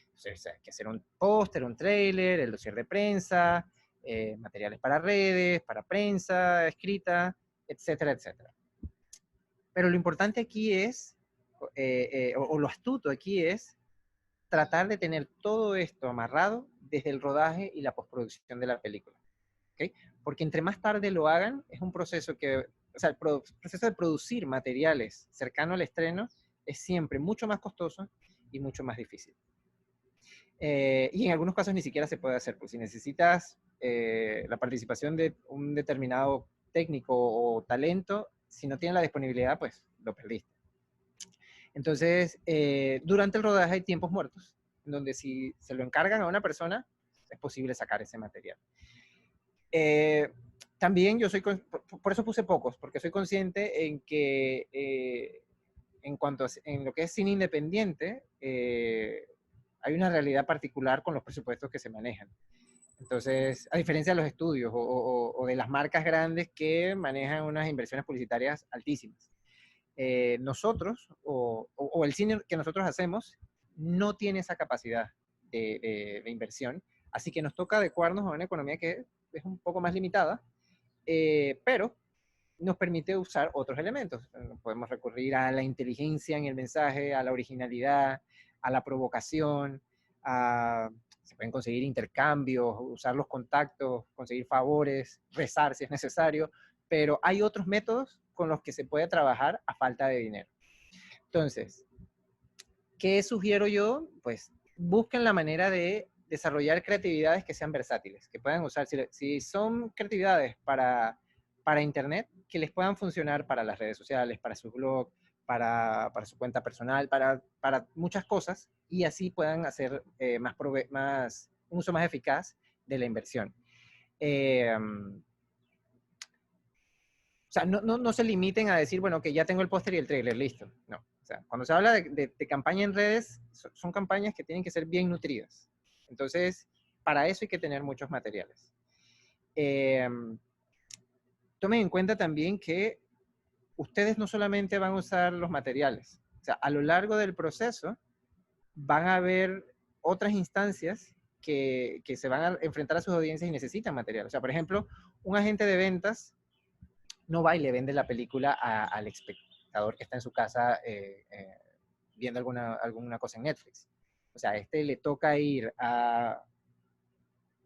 Entonces, hay que hacer un póster, un trailer, el dossier de prensa, materiales para redes, para prensa escrita, etcétera, etcétera. Pero lo importante aquí es, o lo astuto aquí es, tratar de tener todo esto amarrado desde el rodaje y la postproducción de la película. ¿Okay? Porque entre más tarde lo hagan, es un proceso que, o sea, el proceso de producir materiales cercano al estreno es siempre mucho más costoso y mucho más difícil. Y en algunos casos ni siquiera se puede hacer, porque si necesitas la participación de un determinado técnico o talento, si no tiene la disponibilidad, pues lo perdiste. Entonces, durante el rodaje hay tiempos muertos, donde si se lo encargan a una persona, es posible sacar ese material. También yo soy, por eso puse pocos, porque soy consciente en que en cuanto en lo que es cine independiente, hay una realidad particular con los presupuestos que se manejan. Entonces, a diferencia de los estudios o de las marcas grandes que manejan unas inversiones publicitarias altísimas. Nosotros, o el cine que nosotros hacemos, no tiene esa capacidad de inversión, así que nos toca adecuarnos a una economía que es un poco más limitada, pero nos permite usar otros elementos. Podemos recurrir a la inteligencia en el mensaje, a la originalidad, a la provocación, se pueden conseguir intercambios, usar los contactos, conseguir favores, rezar si es necesario, pero hay otros métodos con los que se puede trabajar a falta de dinero. Entonces, ¿qué sugiero yo? Pues busquen la manera de desarrollar creatividades que sean versátiles, que puedan usar, si son creatividades para Internet, que les puedan funcionar para las redes sociales, para su blog, para su cuenta personal, para muchas cosas, y así puedan hacer un uso más eficaz de la inversión. O sea, no se limiten a decir, bueno, que ya tengo el póster y el trailer, listo. No. O sea, cuando se habla de campaña en redes, son campañas que tienen que ser bien nutridas. Entonces, para eso hay que tener muchos materiales. Tomen en cuenta también que ustedes no solamente van a usar los materiales. O sea, a lo largo del proceso van a haber otras instancias que se van a enfrentar a sus audiencias y necesitan material. O sea, por ejemplo, un agente de ventas no va y le vende la película al espectador que está en su casa viendo alguna cosa en Netflix. O sea, a este le toca ir a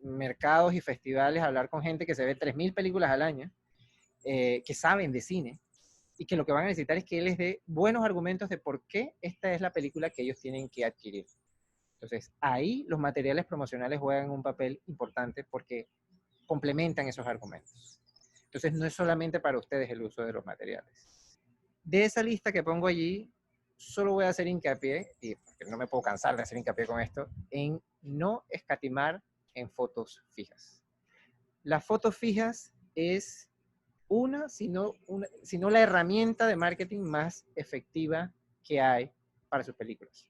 mercados y festivales a hablar con gente que se ve 3.000 películas al año, que saben de cine, y que lo que van a necesitar es que él les dé buenos argumentos de por qué esta es la película que ellos tienen que adquirir. Entonces, ahí los materiales promocionales juegan un papel importante porque complementan esos argumentos. Entonces, no es solamente para ustedes el uso de los materiales. De esa lista que pongo allí, solo voy a hacer hincapié, y porque no me puedo cansar de hacer hincapié con esto, en no escatimar en fotos fijas. Las fotos fijas es sino la herramienta de marketing más efectiva que hay para sus películas.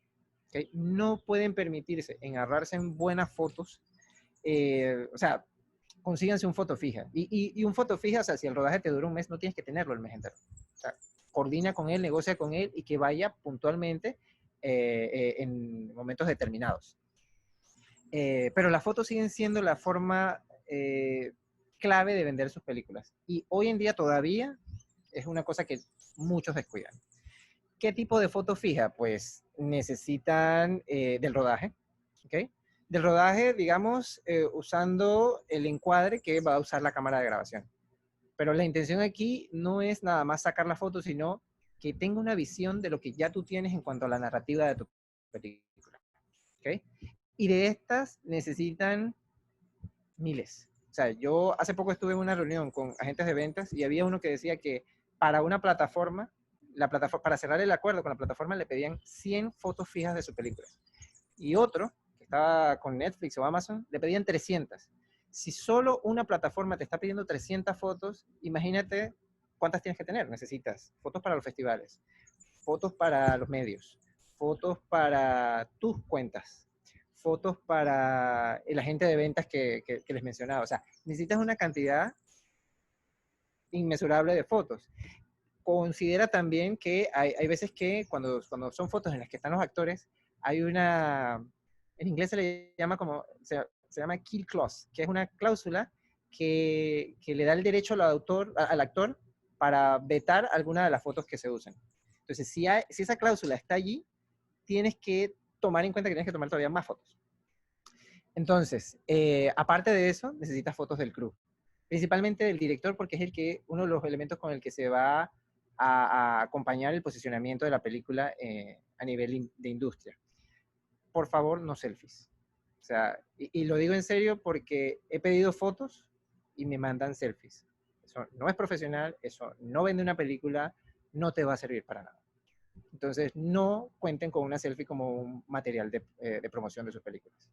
¿Okay? No pueden permitirse engarrarse en buenas fotos, o sea, consíganse un foto fija. Y un foto fija, o sea, si el rodaje te dura un mes, no tienes que tenerlo el mes entero. O sea, coordina con él, negocia con él y que vaya puntualmente en momentos determinados. Pero las fotos siguen siendo la forma clave de vender sus películas. Y hoy en día todavía es una cosa que muchos descuidan. ¿Qué tipo de foto fija? Pues necesitan del rodaje, ¿ok? Del rodaje, digamos, usando el encuadre que va a usar la cámara de grabación. Pero la intención aquí no es nada más sacar la foto, sino que tenga una visión de lo que ya tú tienes en cuanto a la narrativa de tu película. ¿Ok? Y de estas necesitan miles. O sea, yo hace poco estuve en una reunión con agentes de ventas y había uno que decía que para una plataforma, para cerrar el acuerdo con la plataforma le pedían 100 fotos fijas de su película. Y otro, que estaba con Netflix o Amazon, le pedían 300. Si solo una plataforma te está pidiendo 300 fotos, imagínate cuántas tienes que tener. Necesitas fotos para los festivales, fotos para los medios, fotos para tus cuentas, fotos para el agente de ventas que les mencionaba. O sea, necesitas una cantidad inmesurable de fotos. Considera también que hay veces que cuando son fotos en las que están los actores, hay una, en inglés se le llama como, se llama kill clause, que es una cláusula que le da el derecho al actor para vetar alguna de las fotos que se usen. Entonces, si esa cláusula está allí, tienes que tomar en cuenta que tienes que tomar todavía más fotos. Entonces, aparte de eso, necesitas fotos del crew, principalmente del director, porque es uno de los elementos con el que se va a acompañar el posicionamiento de la película a nivel de industria. Por favor, no selfies. O sea, y lo digo en serio porque he pedido fotos y me mandan selfies. Eso no es profesional, eso no vende una película, no te va a servir para nada. Entonces, no cuenten con una selfie como un material de promoción de sus películas.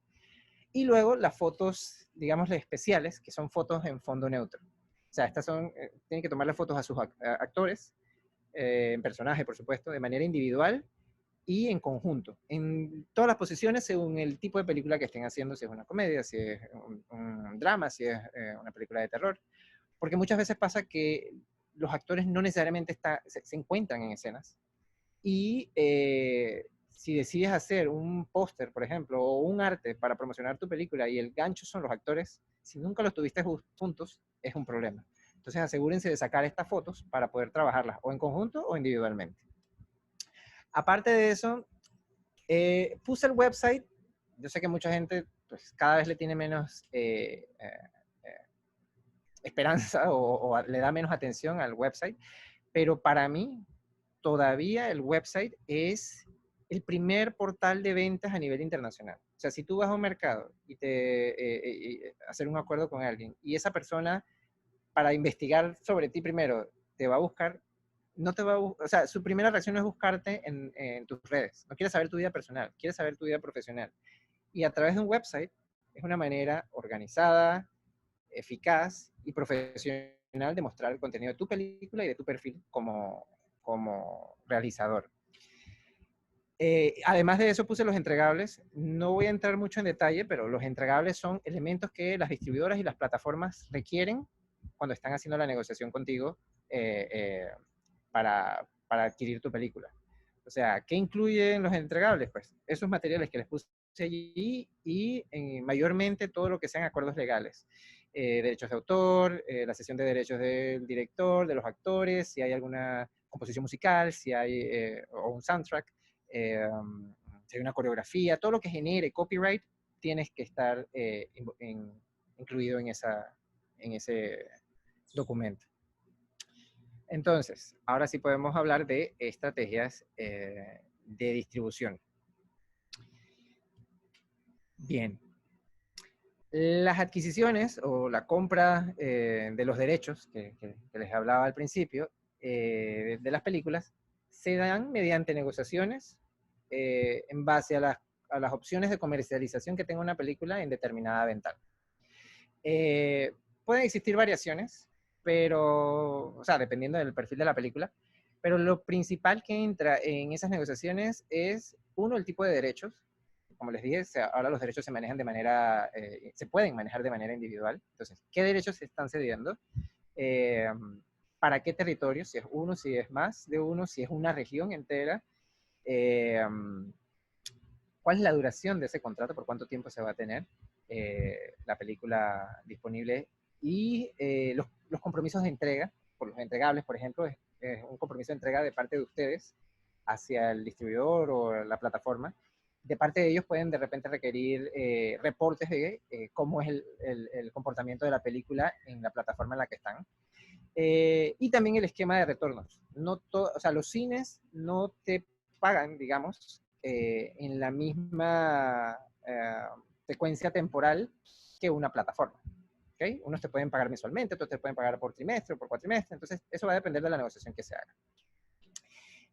Y luego las fotos, digamos, especiales, que son fotos en fondo neutro. O sea, estas son, tienen que tomarle fotos a sus actores, en personaje, por supuesto, de manera individual y en conjunto, en todas las posiciones según el tipo de película que estén haciendo, si es una comedia, si es un drama, si es una película de terror. Porque muchas veces pasa que los actores no necesariamente se encuentran en escenas y si decides hacer un póster, por ejemplo, o un arte para promocionar tu película y el gancho son los actores, si nunca los tuviste juntos, es un problema. Entonces asegúrense de sacar estas fotos para poder trabajarlas o en conjunto o individualmente. Aparte de eso, puse el website. Yo sé que mucha gente pues, cada vez le tiene menos esperanza o le da menos atención al website, pero para mí todavía el website es el primer portal de ventas a nivel internacional. O sea, si tú vas a un mercado y hacer un acuerdo con alguien y esa persona para investigar sobre ti primero te va a buscar, no te va a, o sea, su primera reacción no es buscarte en tus redes, no quiere saber tu vida personal, quiere saber tu vida profesional. Y a través de un website es una manera organizada, eficaz y profesional de mostrar el contenido de tu película y de tu perfil como realizador. Además de eso puse los entregables. No voy a entrar mucho en detalle, pero los entregables son elementos que las distribuidoras y las plataformas requieren cuando están haciendo la negociación contigo para adquirir tu película. O sea, ¿qué incluyen los entregables? Pues esos materiales que les puse allí y mayormente todo lo que sean acuerdos legales. Derechos de autor, la cesión de derechos del director, de los actores, si hay alguna composición musical, si hay o un soundtrack, si hay una coreografía, todo lo que genere copyright tienes que estar incluido en ese documento. Entonces, ahora sí podemos hablar de estrategias de distribución. Bien. Las adquisiciones o la compra de los derechos que les hablaba al principio de las películas se dan mediante negociaciones en base a las opciones de comercialización que tenga una película en determinada ventana. Pueden existir variaciones, pero, o sea, dependiendo del perfil de la película, pero lo principal que entra en esas negociaciones es, uno, el tipo de derechos. Como les dije, ahora los derechos se manejan de manera, se pueden manejar de manera individual. Entonces, ¿qué derechos se están cediendo? ¿Para qué territorio? Si es uno, si es más de uno, si es una región entera. ¿Cuál es la duración de ese contrato? ¿Por cuánto tiempo se va a tener la película disponible? Y los compromisos de entrega, por los entregables, por ejemplo, es un compromiso de entrega de parte de ustedes hacia el distribuidor o la plataforma. De parte de ellos pueden de repente requerir reportes de cómo es el comportamiento de la película en la plataforma en la que están. Y también el esquema de retornos. O sea, los cines no te pagan, digamos, en la misma secuencia temporal que una plataforma. ¿Okay? Unos te pueden pagar mensualmente, otros te pueden pagar por trimestre o por cuatrimestre. Entonces, eso va a depender de la negociación que se haga.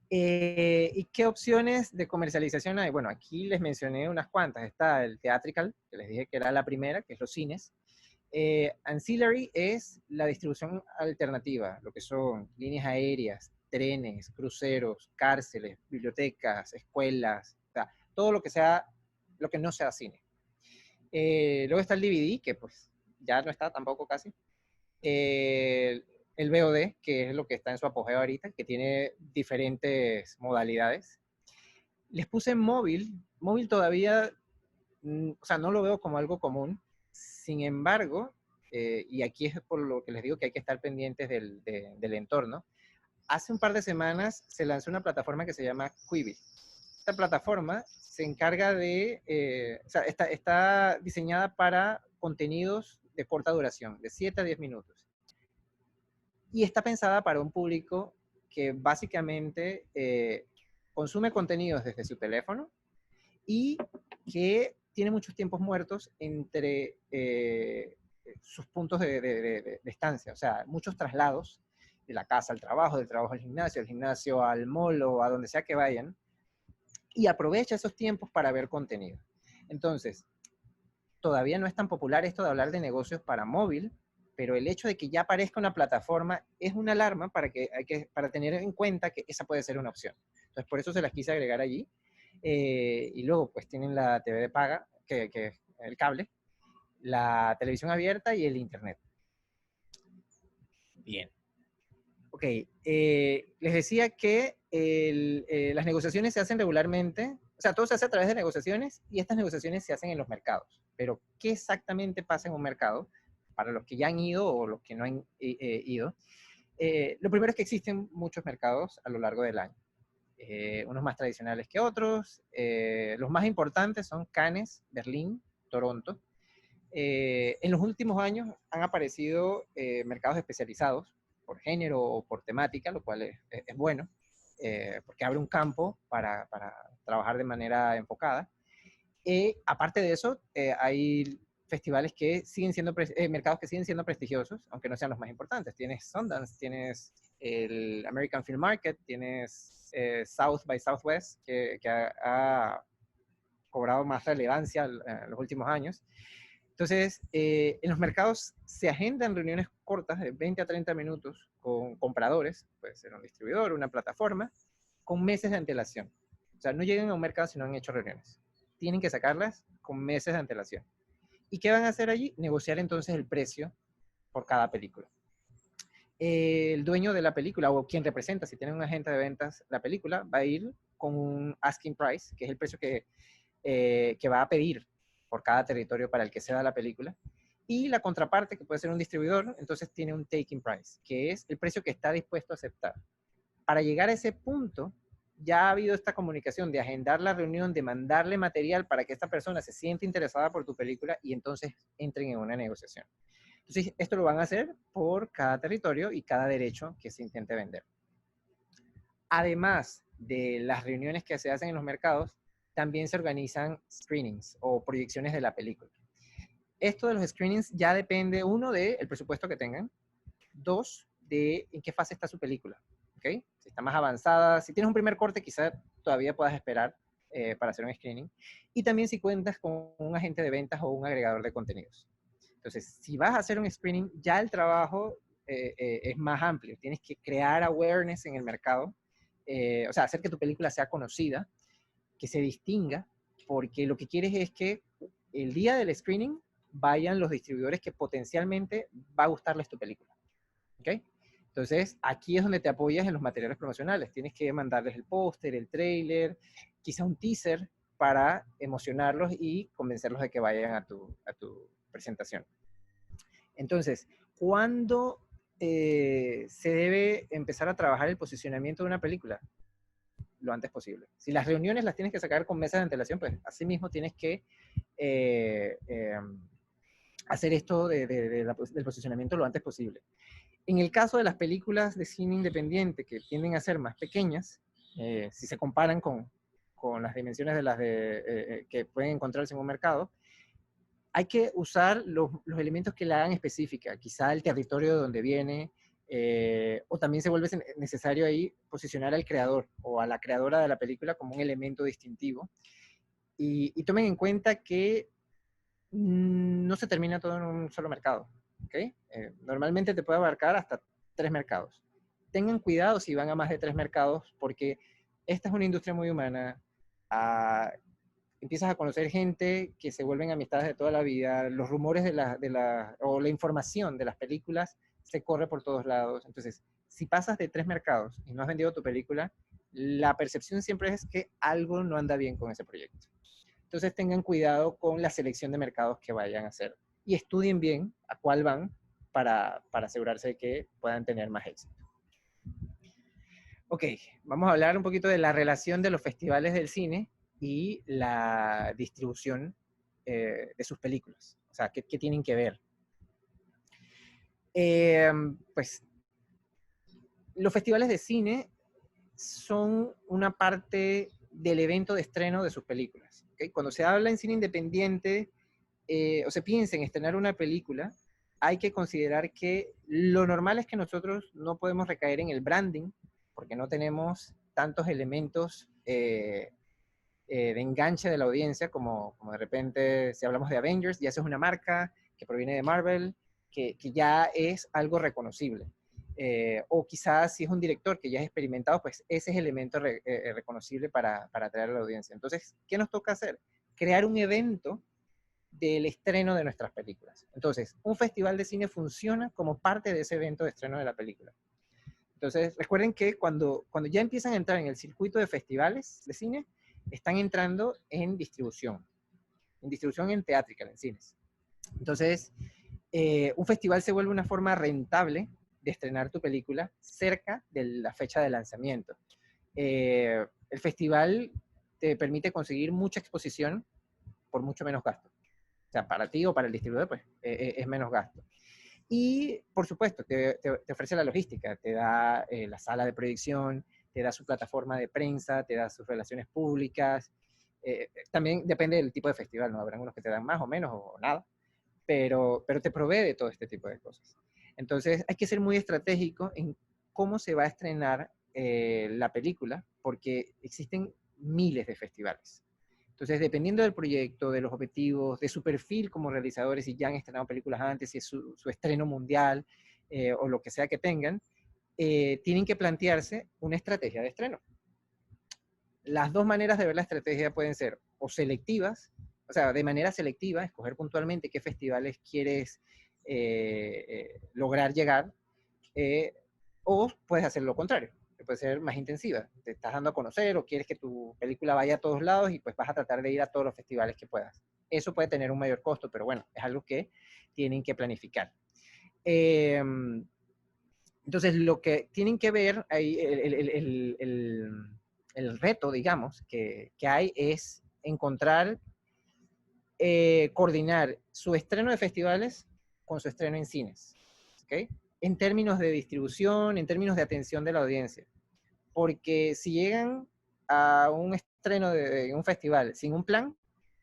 ¿Y qué opciones de comercialización hay? Bueno, aquí les mencioné unas cuantas. Está el theatrical, que les dije que era la primera, que es los cines. Ancillary es la distribución alternativa, lo que son líneas aéreas, trenes, cruceros, cárceles, bibliotecas, escuelas, o sea, todo lo que sea, lo que no sea cine. Luego está el DVD, que pues ya no está tampoco casi. El VOD, que es lo que está en su apogeo ahorita, que tiene diferentes modalidades. Les puse móvil. Móvil todavía, o sea, no lo veo como algo común. Sin embargo, y aquí es por lo que les digo que hay que estar pendientes del entorno, hace un par de semanas se lanzó una plataforma que se llama Quibi. Esta plataforma se encarga de, o sea, está diseñada para contenidos de corta duración, de 7 a 10 minutos. Y está pensada para un público que básicamente consume contenidos desde su teléfono y que tiene muchos tiempos muertos entre sus puntos de estancia, o sea, muchos traslados de la casa al trabajo, del trabajo al gimnasio, del gimnasio al mall o a donde sea que vayan, y aprovecha esos tiempos para ver contenido. Entonces, todavía no es tan popular esto de hablar de negocios para móvil, pero el hecho de que ya aparezca una plataforma es una alarma para tener en cuenta que esa puede ser una opción. Entonces, por eso se las quise agregar allí. Y luego, pues tienen la TV de paga, que es el cable, la televisión abierta y el internet. Bien. Ok, les decía que las negociaciones se hacen regularmente, o sea, todo se hace a través de negociaciones y estas negociaciones se hacen en los mercados. Pero, ¿qué exactamente pasa en un mercado? Para los que ya han ido o los que no han ido. Lo primero es que existen muchos mercados a lo largo del año. Unos más tradicionales que otros. Los más importantes son Cannes, Berlín, Toronto. En los últimos años han aparecido mercados especializados por género o por temática, lo cual es bueno, porque abre un campo para trabajar de manera enfocada. Aparte de eso, hay festivales que siguen siendo, mercados que siguen siendo prestigiosos, aunque no sean los más importantes. Tienes Sundance, tienes el American Film Market, tienes South by Southwest, que ha cobrado más relevancia en los últimos años. Entonces, en los mercados se agendan reuniones cortas de 20 a 30 minutos con compradores, puede ser un distribuidor, una plataforma, con meses de antelación. O sea, no llegan a un mercado si no han hecho reuniones. Tienen que sacarlas con meses de antelación. ¿Y qué van a hacer allí? Negociar entonces el precio por cada película. El dueño de la película o quien representa, si tiene un agente de ventas, la película va a ir con un asking price, que es el precio que va a pedir por cada territorio para el que se da la película. Y la contraparte, que puede ser un distribuidor, entonces tiene un taking price, que es el precio que está dispuesto a aceptar. Para llegar a ese punto, ya ha habido esta comunicación de agendar la reunión, de mandarle material para que esta persona se sienta interesada por tu película y entonces entren en una negociación. Entonces, esto lo van a hacer por cada territorio y cada derecho que se intente vender. Además de las reuniones que se hacen en los mercados, también se organizan screenings o proyecciones de la película. Esto de los screenings ya depende, uno, del presupuesto que tengan, dos, de en qué fase está su película. ¿Okay? Si está más avanzada, si tienes un primer corte, quizá todavía puedas esperar para hacer un screening. Y también si cuentas con un agente de ventas o un agregador de contenidos. Entonces, si vas a hacer un screening, ya el trabajo es más amplio. Tienes que crear awareness en el mercado, o sea, hacer que tu película sea conocida, que se distinga, porque lo que quieres es que el día del screening vayan los distribuidores que potencialmente va a gustarles tu película. ¿Ok? Entonces, aquí es donde te apoyas en los materiales promocionales. Tienes que mandarles el póster, el trailer, quizá un teaser para emocionarlos y convencerlos de que vayan a tu presentación. Entonces, ¿cuándo se debe empezar a trabajar el posicionamiento de una película? Lo antes posible. Si las reuniones las tienes que sacar con meses de antelación, pues así mismo tienes que hacer esto del posicionamiento lo antes posible. En el caso de las películas de cine independiente, que tienden a ser más pequeñas, si se comparan con las dimensiones de las que pueden encontrarse en un mercado, hay que usar los elementos que la hagan específica, quizá el territorio de donde viene, O también se vuelve necesario ahí posicionar al creador o a la creadora de la película como un elemento distintivo. Y tomen en cuenta que no se termina todo en un solo mercado. ¿Okay? Normalmente te puede abarcar hasta 3 mercados. Tengan cuidado si van a más de 3 mercados, porque esta es una industria muy humana. Empiezas a conocer gente que se vuelven amistades de toda la vida, los rumores o la información de las películas se corre por todos lados. Entonces, si pasas de 3 mercados y no has vendido tu película, la percepción siempre es que algo no anda bien con ese proyecto. Entonces tengan cuidado con la selección de mercados que vayan a hacer y estudien bien a cuál van para asegurarse de que puedan tener más éxito. Ok, vamos a hablar un poquito de la relación de los festivales del cine y la distribución de sus películas. O sea, ¿qué tienen que ver? Pues los festivales de cine son una parte del evento de estreno de sus películas. ¿Okay? Cuando se habla en cine independiente o se piensa en estrenar una película, hay que considerar que lo normal es que nosotros no podemos recaer en el branding, porque no tenemos tantos elementos de enganche de la audiencia, como de repente, si hablamos de Avengers, ya eso es una marca que proviene de Marvel, que ya es algo reconocible. O quizás si es un director que ya es experimentado, pues ese es el elemento reconocible para atraer a la audiencia. Entonces, ¿qué nos toca hacer? Crear un evento del estreno de nuestras películas. Entonces, un festival de cine funciona como parte de ese evento de estreno de la película. Entonces, recuerden que cuando ya empiezan a entrar en el circuito de festivales de cine, están entrando en distribución en teatrical, en cines. Entonces, un festival se vuelve una forma rentable de estrenar tu película cerca de la fecha de lanzamiento. El festival te permite conseguir mucha exposición por mucho menos gasto. O sea, para ti o para el distribuidor, pues es menos gasto. Y, por supuesto, te ofrece la logística, te da la sala de proyección, te da su plataforma de prensa, te da sus relaciones públicas. También depende del tipo de festival, ¿no? Habrán unos que te dan más o menos o nada, pero te provee de todo este tipo de cosas. Entonces, hay que ser muy estratégico en cómo se va a estrenar la película, porque existen miles de festivales. Entonces, dependiendo del proyecto, de los objetivos, de su perfil como realizadores, si ya han estrenado películas antes, si es su estreno mundial o lo que sea que tengan, tienen que plantearse una estrategia de estreno. Las dos maneras de ver la estrategia pueden ser o selectivas, o sea, de manera selectiva, escoger puntualmente qué festivales quieres lograr llegar, o puedes hacer lo contrario, que puede ser más intensiva. Te estás dando a conocer o quieres que tu película vaya a todos lados y pues vas a tratar de ir a todos los festivales que puedas. Eso puede tener un mayor costo, pero bueno, es algo que tienen que planificar. Entonces, lo que tienen que ver ahí, el reto, digamos, que hay es encontrar, coordinar su estreno de festivales con su estreno en cines. ¿Okay? En términos de distribución, en términos de atención de la audiencia. Porque si llegan a un estreno de un festival sin un plan,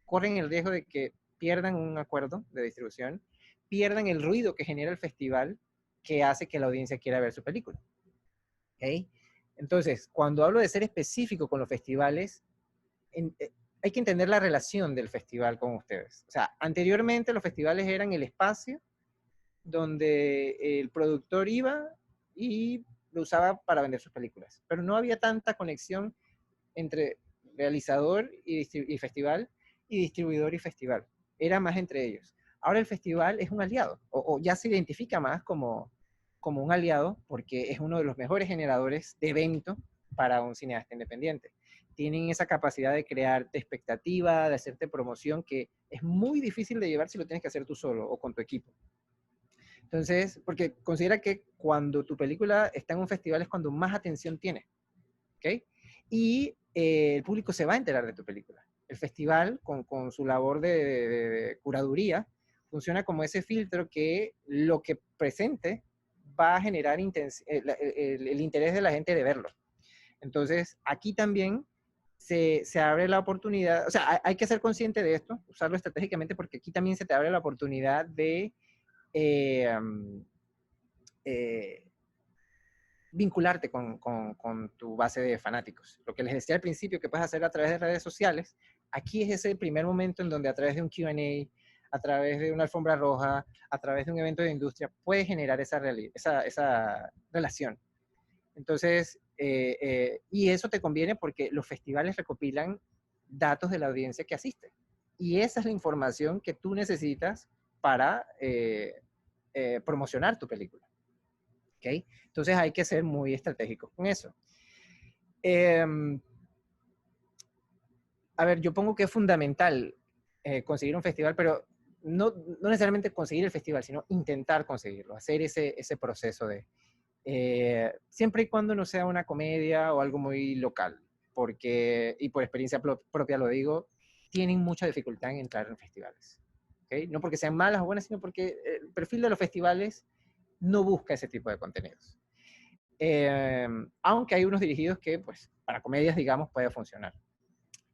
corren el riesgo de que pierdan un acuerdo de distribución, pierdan el ruido que genera el festival que hace que la audiencia quiera ver su película. ¿Okay? Entonces, cuando hablo de ser específico con los festivales, hay que entender la relación del festival con ustedes. O sea, anteriormente los festivales eran el espacio donde el productor iba y lo usaba para vender sus películas. Pero no había tanta conexión entre realizador y festival y distribuidor y festival. Era más entre ellos. Ahora el festival es un aliado, o ya se identifica más como un aliado porque es uno de los mejores generadores de evento para un cineasta independiente. Tienen esa capacidad de crearte expectativa, de hacerte promoción que es muy difícil de llevar si lo tienes que hacer tú solo o con tu equipo. Entonces, porque considera que cuando tu película está en un festival es cuando más atención tiene, ¿ok? Y el público se va a enterar de tu película. El festival, con su labor de curaduría, funciona como ese filtro que lo que presente va a generar el interés de la gente de verlo. Entonces, aquí también se abre la oportunidad, o sea, hay que ser consciente de esto, usarlo estratégicamente, porque aquí también se te abre la oportunidad de vincularte con tu base de fanáticos. Lo que les decía al principio que puedes hacer a través de redes sociales, aquí es ese primer momento en donde a través de un Q&A, a través de una alfombra roja, a través de un evento de industria, puedes generar esa relación. Entonces, y eso te conviene porque los festivales recopilan datos de la audiencia que asiste. Y esa es la información que tú necesitas para promocionar tu película. ¿Okay? Entonces hay que ser muy estratégicos con eso. A ver, yo pongo que es fundamental conseguir un festival, pero no necesariamente conseguir el festival, sino intentar conseguirlo, hacer ese proceso de... siempre y cuando no sea una comedia o algo muy local, porque, y por experiencia propia lo digo, tienen mucha dificultad en entrar en festivales. ¿Okay? No porque sean malas o buenas, sino porque el perfil de los festivales no busca ese tipo de contenidos. Aunque hay unos dirigidos que, pues, para comedias, digamos, puede funcionar.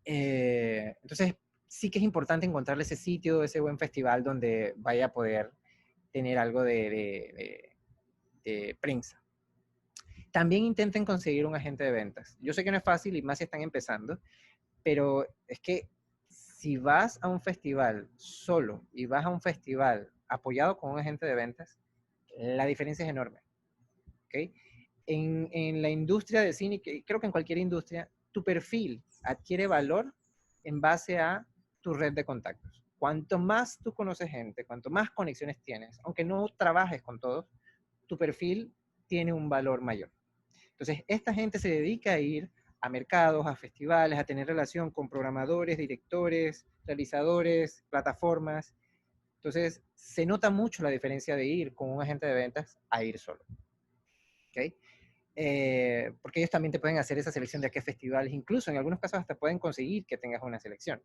Entonces, sí que es importante encontrarle ese sitio, ese buen festival donde vaya a poder tener algo de prensa. También intenten conseguir un agente de ventas. Yo sé que no es fácil y más si están empezando, pero es que si vas a un festival solo y vas a un festival apoyado con un agente de ventas, la diferencia es enorme. ¿Okay? En la industria del cine, creo que en cualquier industria, tu perfil adquiere valor en base a tu red de contactos. Cuanto más tú conoces gente, cuanto más conexiones tienes, aunque no trabajes con todos, tu perfil tiene un valor mayor. Entonces, esta gente se dedica a ir a mercados, a festivales, a tener relación con programadores, directores, realizadores, plataformas. Entonces, se nota mucho la diferencia de ir con un agente de ventas a ir solo. ¿Okay? Porque ellos también te pueden hacer esa selección de a qué festivales, incluso en algunos casos hasta pueden conseguir que tengas una selección.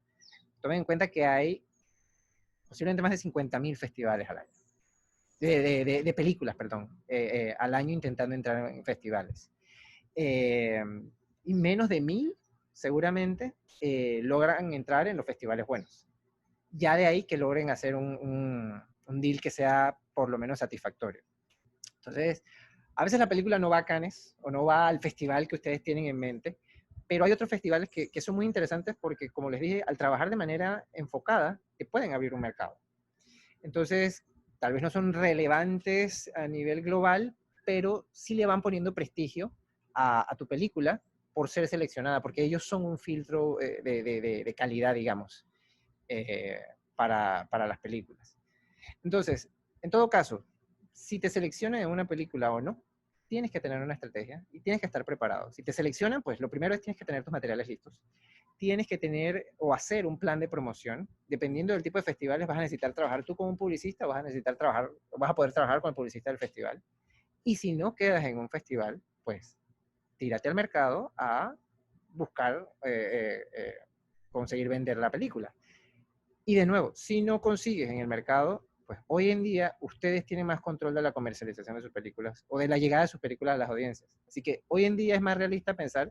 Tomen en cuenta que hay posiblemente más de 50.000 festivales al año, de películas, perdón, al año intentando entrar en festivales. Y menos de 1.000 seguramente logran entrar en los festivales buenos. Ya de ahí que logren hacer un deal que sea por lo menos satisfactorio. Entonces, a veces la película no va a Cannes o no va al festival que ustedes tienen en mente, pero hay otros festivales que son muy interesantes porque, como les dije, al trabajar de manera enfocada, te pueden abrir un mercado. Entonces, tal vez no son relevantes a nivel global, pero sí le van poniendo prestigio a tu película por ser seleccionada, porque ellos son un filtro de calidad, digamos, eh, para las películas. Entonces, en todo caso, si te seleccionan en una película o no, tienes que tener una estrategia y tienes que estar preparado. Si te seleccionan, pues lo primero es tienes que tener tus materiales listos. Tienes que tener o hacer un plan de promoción. Dependiendo del tipo de festivales, vas a necesitar trabajar tú como un publicista, vas a necesitar trabajar, vas a poder trabajar con el publicista del festival. Y si no quedas en un festival, pues tírate al mercado a buscar conseguir vender la película. Y de nuevo, si no consigues en el mercado, pues hoy en día ustedes tienen más control de la comercialización de sus películas o de la llegada de sus películas a las audiencias. Así que hoy en día es más realista pensar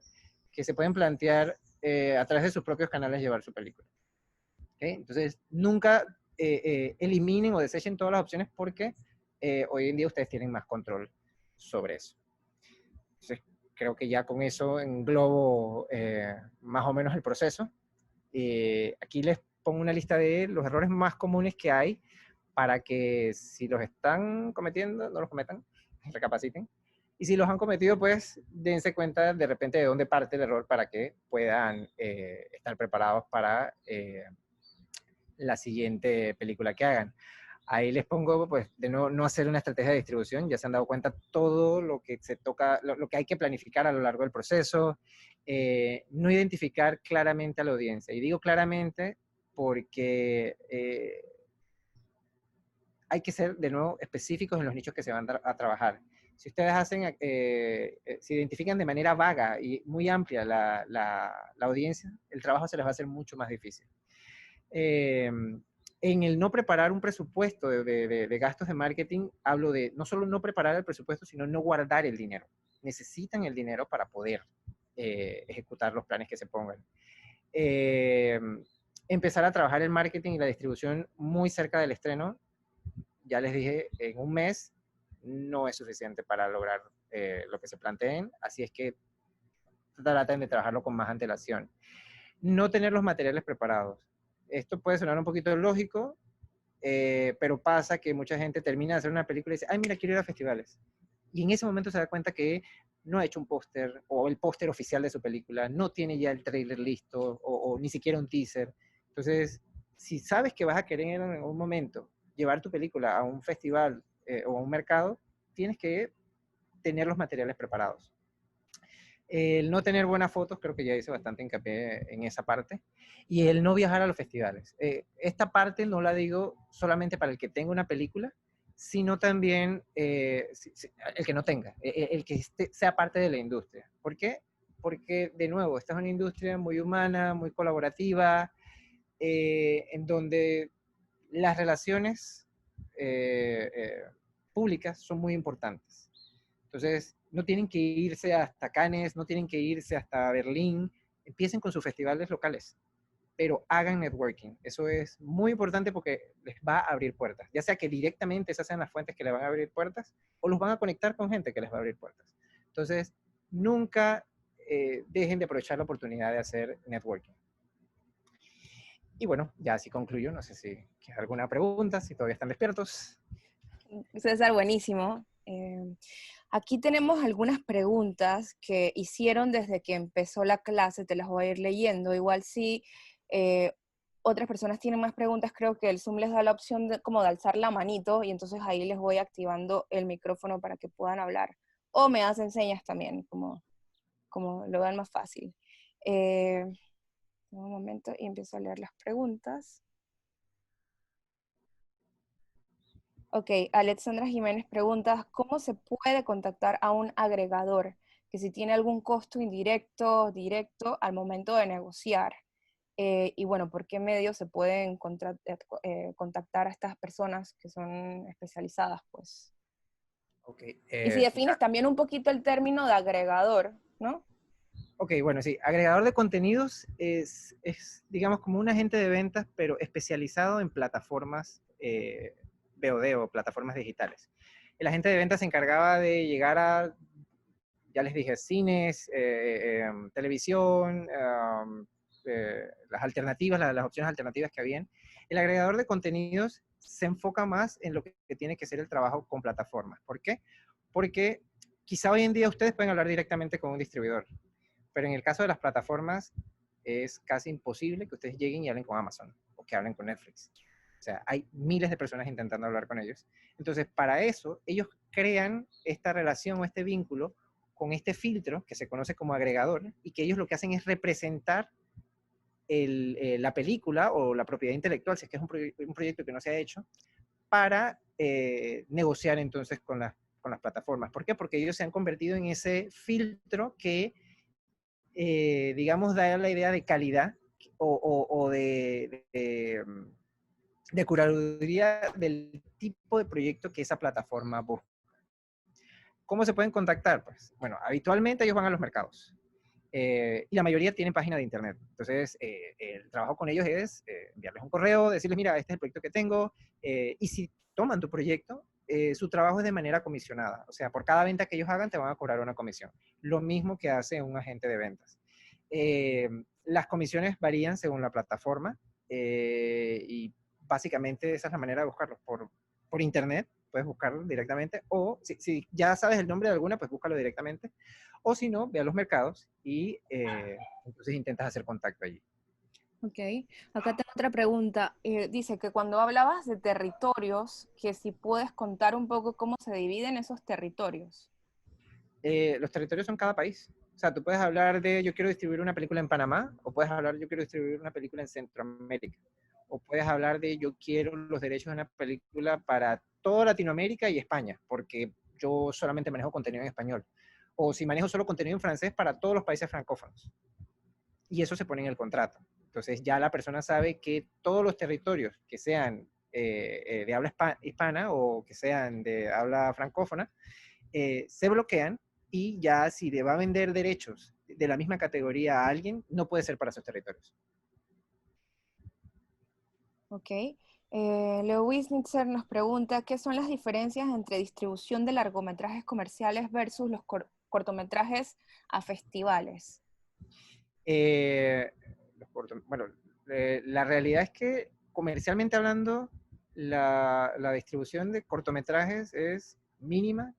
que se pueden plantear a través de sus propios canales llevar su película. ¿Okay? Entonces, nunca eliminen o desechen todas las opciones porque hoy en día ustedes tienen más control sobre eso. Entonces, creo que ya con eso englobo más o menos el proceso. Aquí les pongo una lista de los errores más comunes que hay para que si los están cometiendo, no los cometan, recapaciten. Y si los han cometido, pues dense cuenta de repente de dónde parte el error para que puedan estar preparados para la siguiente película que hagan. Ahí les pongo, pues, de no hacer una estrategia de distribución. Ya se han dado cuenta todo lo que se toca, lo que hay que planificar a lo largo del proceso. No identificar claramente a la audiencia. Y digo claramente porque hay que ser, de nuevo, específicos en los nichos que se van a trabajar. Si ustedes hacen, se identifican de manera vaga y muy amplia la audiencia, el trabajo se les va a hacer mucho más difícil. En el no preparar un presupuesto de gastos de marketing, hablo de no solo no preparar el presupuesto, sino no guardar el dinero. Necesitan el dinero para poder ejecutar los planes que se pongan. Empezar a trabajar el marketing y la distribución muy cerca del estreno. Ya les dije, en un mes no es suficiente para lograr lo que se planteen, así es que traten de trabajarlo con más antelación. No tener los materiales preparados. Esto puede sonar un poquito lógico, pero pasa que mucha gente termina de hacer una película y dice, ay, mira, quiero ir a festivales. Y en ese momento se da cuenta que no ha hecho un póster o el póster oficial de su película, no tiene ya el tráiler listo o ni siquiera un teaser. Entonces, si sabes que vas a querer en un momento llevar tu película a un festival o a un mercado, tienes que tener los materiales preparados. El no tener buenas fotos, creo que ya hice bastante hincapié en esa parte, y el no viajar a los festivales. Esta parte no la digo solamente para el que tenga una película, sino también el que no tenga, el que sea parte de la industria. ¿Por qué? Porque, de nuevo, esta es una industria muy humana, muy colaborativa, en donde las relaciones públicas son muy importantes. Entonces, no tienen que irse hasta Cannes, no tienen que irse hasta Berlín, empiecen con sus festivales locales, pero hagan networking. Eso es muy importante porque les va a abrir puertas, ya sea que directamente esas sean las fuentes que les van a abrir puertas o los van a conectar con gente que les va a abrir puertas. Entonces, nunca dejen de aprovechar la oportunidad de hacer networking. Y bueno, ya así concluyo. No sé si queda alguna pregunta, si todavía están despiertos. César, buenísimo. Aquí tenemos algunas preguntas que hicieron desde que empezó la clase, te las voy a ir leyendo. Igual si otras personas tienen más preguntas, creo que el Zoom les da la opción de, como de alzar la manito y entonces ahí les voy activando el micrófono para que puedan hablar. O me hacen señas también, como lo vean más fácil. Un momento y empiezo a leer las preguntas. Ok, Alexandra Jiménez pregunta, ¿cómo se puede contactar a un agregador? Que si tiene algún costo indirecto, directo al momento de negociar. Y bueno, ¿por qué medios se pueden contactar a estas personas que son especializadas, pues? Okay, Y si defines también un poquito el término de agregador, ¿no? Ok, bueno, sí. Agregador de contenidos es, digamos, como un agente de ventas, pero especializado en plataformas VOD o plataformas digitales. El agente de ventas se encargaba de llegar a, ya les dije, cines, televisión, las alternativas, las opciones alternativas que habían. El agregador de contenidos se enfoca más en lo que tiene que ser el trabajo con plataformas. ¿Por qué? Porque quizá hoy en día ustedes pueden hablar directamente con un distribuidor, pero en el caso de las plataformas es casi imposible que ustedes lleguen y hablen con Amazon o que hablen con Netflix. O sea, hay miles de personas intentando hablar con ellos. Entonces, para eso, ellos crean esta relación o este vínculo con este filtro que se conoce como agregador y que ellos lo que hacen es representar la película o la propiedad intelectual, si es que es un proyecto que no se ha hecho, para negociar entonces con las plataformas. ¿Por qué? Porque ellos se han convertido en ese filtro que digamos, da la idea de calidad o de curaduría del tipo de proyecto que esa plataforma busca. ¿Cómo se pueden contactar? Pues, bueno, habitualmente ellos van a los mercados. Y la mayoría tienen página de internet. Entonces, el trabajo con ellos es enviarles un correo, decirles, mira, este es el proyecto que tengo, y si toman tu proyecto, su trabajo es de manera comisionada. O sea, por cada venta que ellos hagan, te van a cobrar una comisión. Lo mismo que hace un agente de ventas. Las comisiones varían según la plataforma, y básicamente esa es la manera de buscarlos. Por internet, puedes buscarlo directamente, o si ya sabes el nombre de alguna, pues búscalo directamente. O si no, ve a los mercados y entonces intentas hacer contacto allí. Ok, acá tengo otra pregunta. Dice que cuando hablabas de territorios, que si puedes contar un poco cómo se dividen esos territorios. Los territorios son cada país. O sea, tú puedes hablar de yo quiero distribuir una película en Panamá, o puedes hablar yo quiero distribuir una película en Centroamérica, o puedes hablar de yo quiero los derechos de una película para toda Latinoamérica y España, porque yo solamente manejo contenido en español. O si manejo solo contenido en francés para todos los países francófonos. Y eso se pone en el contrato. Entonces ya la persona sabe que todos los territorios que sean de habla hispana o que sean de habla francófona se bloquean, y ya si le va a vender derechos de la misma categoría a alguien, no puede ser para esos territorios. Ok. Leo Wisnitzer nos pregunta, ¿qué son las diferencias entre distribución de largometrajes comerciales versus los cortometrajes a festivales? Eh, bueno, la realidad es que comercialmente hablando, la distribución de cortometrajes es mínima,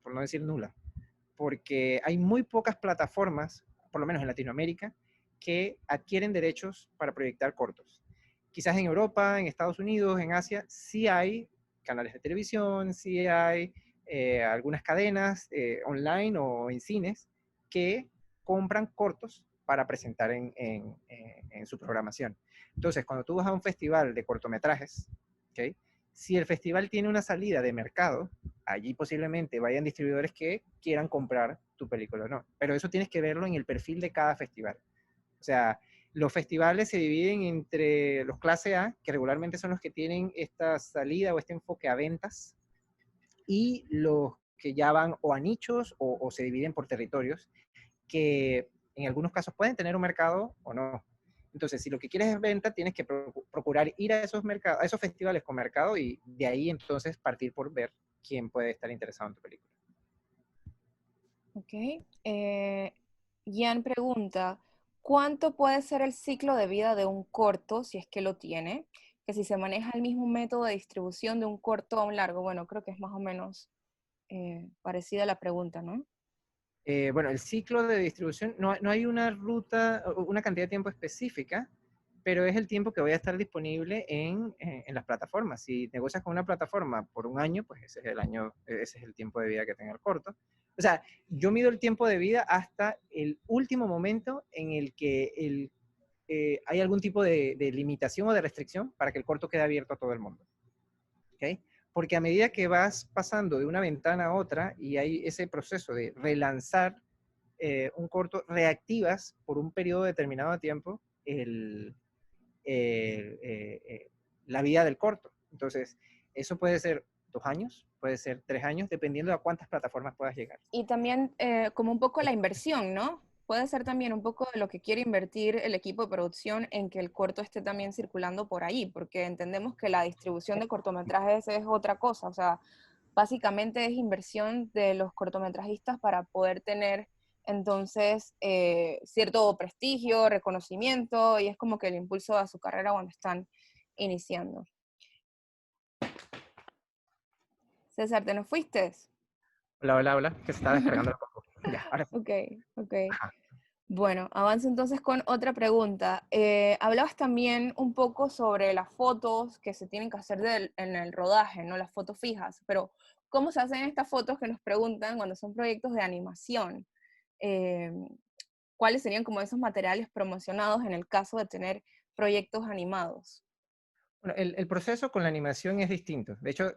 por no decir nula, porque hay muy pocas plataformas, por lo menos en Latinoamérica, que adquieren derechos para proyectar cortos. Quizás en Europa, en Estados Unidos, en Asia, sí hay canales de televisión, sí hay algunas cadenas online o en cines que compran cortos para presentar en su programación. Entonces, cuando tú vas a un festival de cortometrajes, ¿okay? Si el festival tiene una salida de mercado, allí posiblemente vayan distribuidores que quieran comprar tu película o no. Pero eso tienes que verlo en el perfil de cada festival. O sea, los festivales se dividen entre los clase A, que regularmente son los que tienen esta salida o este enfoque a ventas, y los que ya van o a nichos o se dividen por territorios, que en algunos casos pueden tener un mercado o no. Entonces, si lo que quieres es venta, tienes que procurar ir a esos mercados, a esos festivales con mercado y de ahí entonces partir por ver quién puede estar interesado en tu película. Ok. Ian pregunta, ¿cuánto puede ser el ciclo de vida de un corto, si es que lo tiene? Que si se maneja el mismo método de distribución de un corto a un largo. Bueno, creo que es más o menos parecida a la pregunta, ¿no? Bueno, el ciclo de distribución, no hay una ruta, una cantidad de tiempo específica, pero es el tiempo que voy a estar disponible en las plataformas. Si negocias con una plataforma por un año, pues ese es el año, ese es el tiempo de vida que tenga el corto. O sea, yo mido el tiempo de vida hasta el último momento en el que hay algún tipo de limitación o de restricción para que el corto quede abierto a todo el mundo. ¿Okay? Porque a medida que vas pasando de una ventana a otra y hay ese proceso de relanzar un corto, reactivas por un periodo determinado de tiempo la vida del corto. Entonces, eso puede ser 2 años, puede ser 3 años, dependiendo de a cuántas plataformas puedas llegar. Y también como un poco la inversión, ¿no? Puede ser también un poco de lo que quiere invertir el equipo de producción en que el corto esté también circulando por ahí, porque entendemos que la distribución de cortometrajes es otra cosa, o sea, básicamente es inversión de los cortometrajistas para poder tener entonces cierto prestigio, reconocimiento, y es como que el impulso a su carrera cuando están iniciando. César, ¿te nos fuiste? Hola, hola, hola, que se está descargando la compu. Ya, ahora. Ok, ok. Ajá. Bueno, avanzo entonces con otra pregunta. Hablabas también un poco sobre las fotos que se tienen que hacer en el rodaje, ¿no? Las fotos fijas, pero ¿cómo se hacen estas fotos que nos preguntan cuando son proyectos de animación? Eh, ¿Cuáles serían como esos materiales promocionados en el caso de tener proyectos animados? Bueno, el proceso con la animación es distinto. De hecho,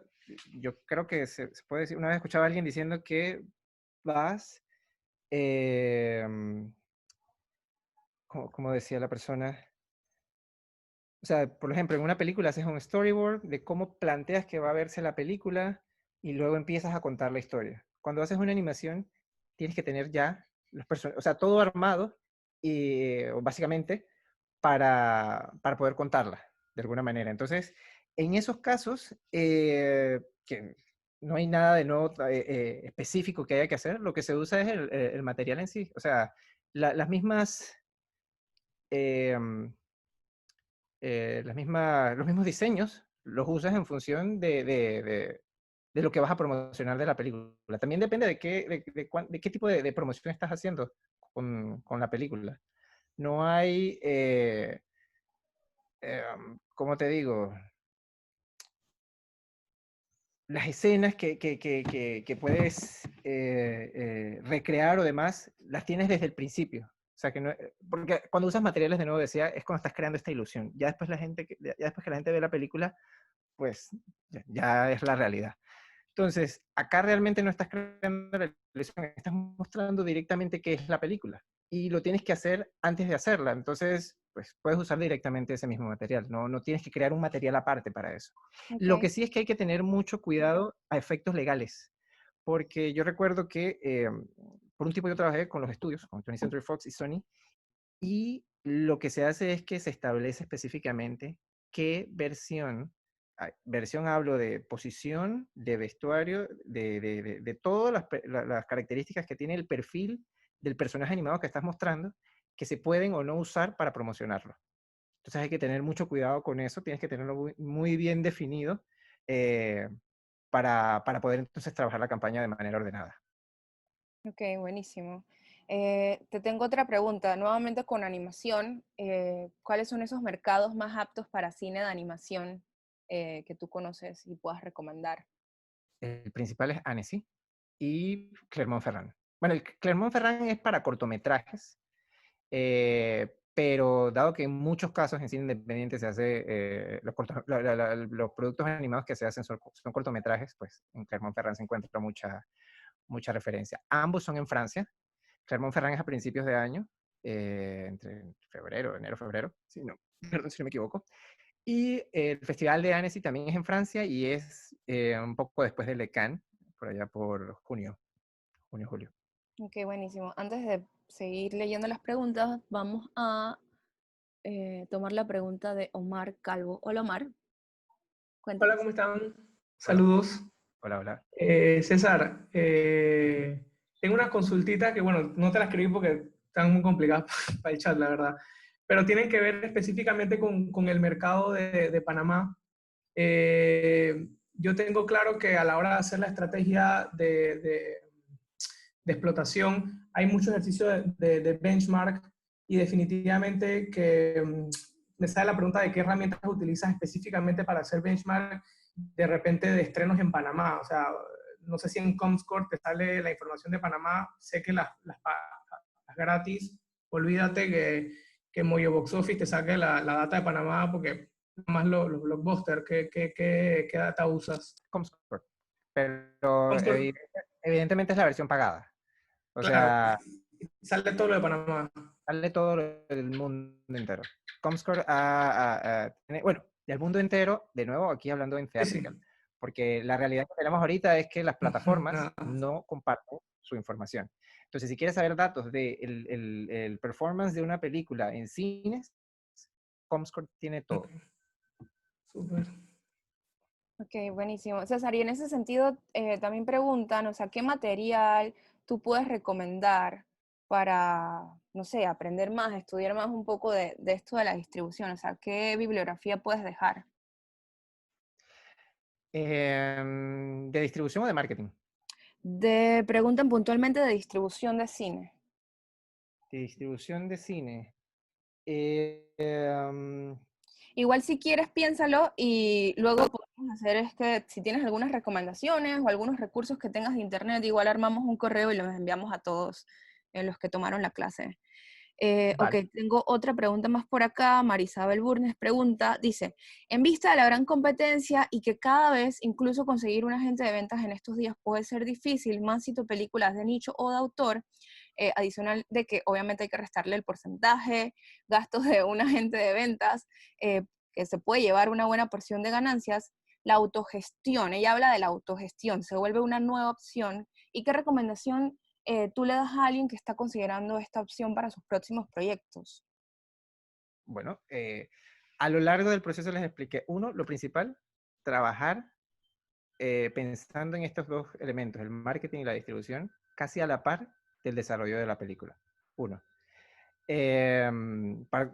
yo creo que se puede decir, una vez escuchaba a alguien diciendo que vas, eh, como decía la persona, o sea, por ejemplo, en una película haces un storyboard de cómo planteas que va a verse la película y luego empiezas a contar la historia. Cuando haces una animación, tienes que tener ya los personajes, o sea, todo armado y básicamente para poder contarla de alguna manera. Entonces, en esos casos, que no hay nada de nuevo específico que haya que hacer, lo que se usa es el material en sí. O sea, las mismas... los mismos diseños los usas en función de lo que vas a promocionar de la película. También depende de qué tipo de promoción estás haciendo con la película. No hay, ¿cómo te digo? Las escenas que puedes recrear o demás, las tienes desde el principio. O sea, que no, porque cuando usas materiales de nuevo, decía, es cuando estás creando esta ilusión. Ya después, ya después que la gente ve la película, pues ya es la realidad. Entonces, acá realmente no estás creando la ilusión, estás mostrando directamente qué es la película. Y lo tienes que hacer antes de hacerla. Entonces, pues puedes usar directamente ese mismo material. No tienes que crear un material aparte para eso. Lo que Okay. sí es que hay que tener mucho cuidado a efectos legales. Porque yo recuerdo que por un tiempo yo trabajé con los estudios, con 20th Century Fox y Sony, y lo que se hace es que se establece específicamente qué versión versión hablo de posición, de vestuario, de todas las características que tiene el perfil del personaje animado que estás mostrando, que se pueden o no usar para promocionarlo. Entonces hay que tener mucho cuidado con eso, tienes que tenerlo muy bien definido eh, para poder entonces trabajar la campaña de manera ordenada. Ok, buenísimo. Te tengo otra pregunta, nuevamente con animación. ¿Cuáles son esos mercados más aptos para cine de animación que tú conoces y puedas recomendar? El principal es Annecy y Clermont-Ferrand. Bueno, el Clermont-Ferrand es para cortometrajes, pero dado que en muchos casos en cine independiente se hace, los productos animados que se hacen son cortometrajes, pues en Clermont-Ferrand se encuentra mucha referencia. Ambos son en Francia. Clermont-Ferrand es a principios de año, entre febrero, enero, febrero, si no, perdón si no me equivoco. Y el Festival de Annecy también es en Francia y es un poco después del de Cannes, por allá por junio, julio. Ok, buenísimo. Antes de seguir leyendo las preguntas, vamos a tomar la pregunta de Omar Calvo. Hola Omar, Hola, cuéntanos. ¿cómo están? Hola, Saludos. hola, hola. César, tengo unas consultitas que, bueno, no te las escribí porque están muy complicadas para el chat, la verdad, pero tienen que ver específicamente con el mercado de Panamá. Yo tengo claro que a la hora de hacer la estrategia de explotación hay mucho ejercicio de benchmark y definitivamente que me sale la pregunta de qué herramientas utilizas específicamente para hacer benchmark de repente de estrenos en Panamá. O sea, no sé si en Comscore te sale la información de Panamá, sé que las gratis, olvídate que Moyo Box Office te saque la data de Panamá porque más los blockbusters, ¿qué data usas? Comscore. Pero Comscore, evidentemente es la versión pagada. O claro, sea, sale todo lo de Panamá. sale todo el mundo entero. Comscore bueno, del mundo entero, de nuevo, aquí hablando en Sí, sí. theatrical, porque la realidad que tenemos ahorita es que las plataformas Nada. no comparten su información. Entonces, si quieres saber datos de el performance de una película en cines, Comscore tiene Ok, todo. súper. Ok, buenísimo. César, y en ese sentido también preguntan, o sea, ¿qué material tú puedes recomendar para, no sé, aprender más, estudiar más un poco de esto de la distribución? O sea, ¿qué bibliografía puedes dejar? ¿De distribución o de marketing? Preguntan puntualmente de distribución de cine. De distribución de cine. Igual si quieres piénsalo y luego podemos hacer es que si tienes algunas recomendaciones o algunos recursos que tengas de internet, igual armamos un correo y los enviamos a todos los que tomaron la clase. Ok, Vale. tengo otra pregunta más por acá. Marisabel Burnes pregunta, dice, en vista de la gran competencia y que cada vez incluso conseguir un agente de ventas en estos días puede ser difícil, más si tu película es de nicho o de autor, adicional de que obviamente hay que restarle el porcentaje, gastos de un agente de ventas, que se puede llevar una buena porción de ganancias, la autogestión, ella habla de la autogestión, se vuelve una nueva opción. ¿Y qué recomendación tú le das a alguien que está considerando esta opción para sus próximos proyectos? Bueno, a lo largo del proceso les expliqué, uno, lo principal, trabajar pensando en estos dos elementos, el marketing y la distribución, casi a la par del desarrollo de la película. Uno,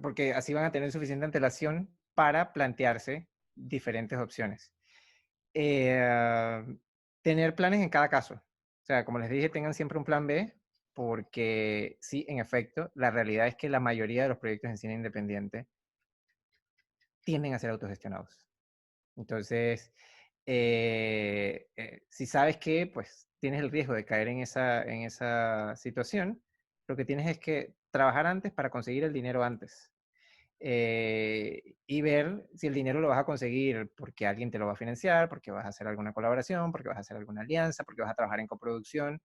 porque así van a tener suficiente antelación para plantearse diferentes opciones. Eh, Tener planes en cada caso. O sea, como les dije, tengan siempre un plan B, porque sí, en efecto, la realidad es que la mayoría de los proyectos en cine independiente tienden a ser autogestionados. Entonces, si sabes que pues tienes el riesgo de caer en esa situación, lo que tienes es que trabajar antes para conseguir el dinero antes. Y ver si el dinero lo vas a conseguir porque alguien te lo va a financiar, porque vas a hacer alguna colaboración, porque vas a hacer alguna alianza, porque vas a trabajar en coproducción.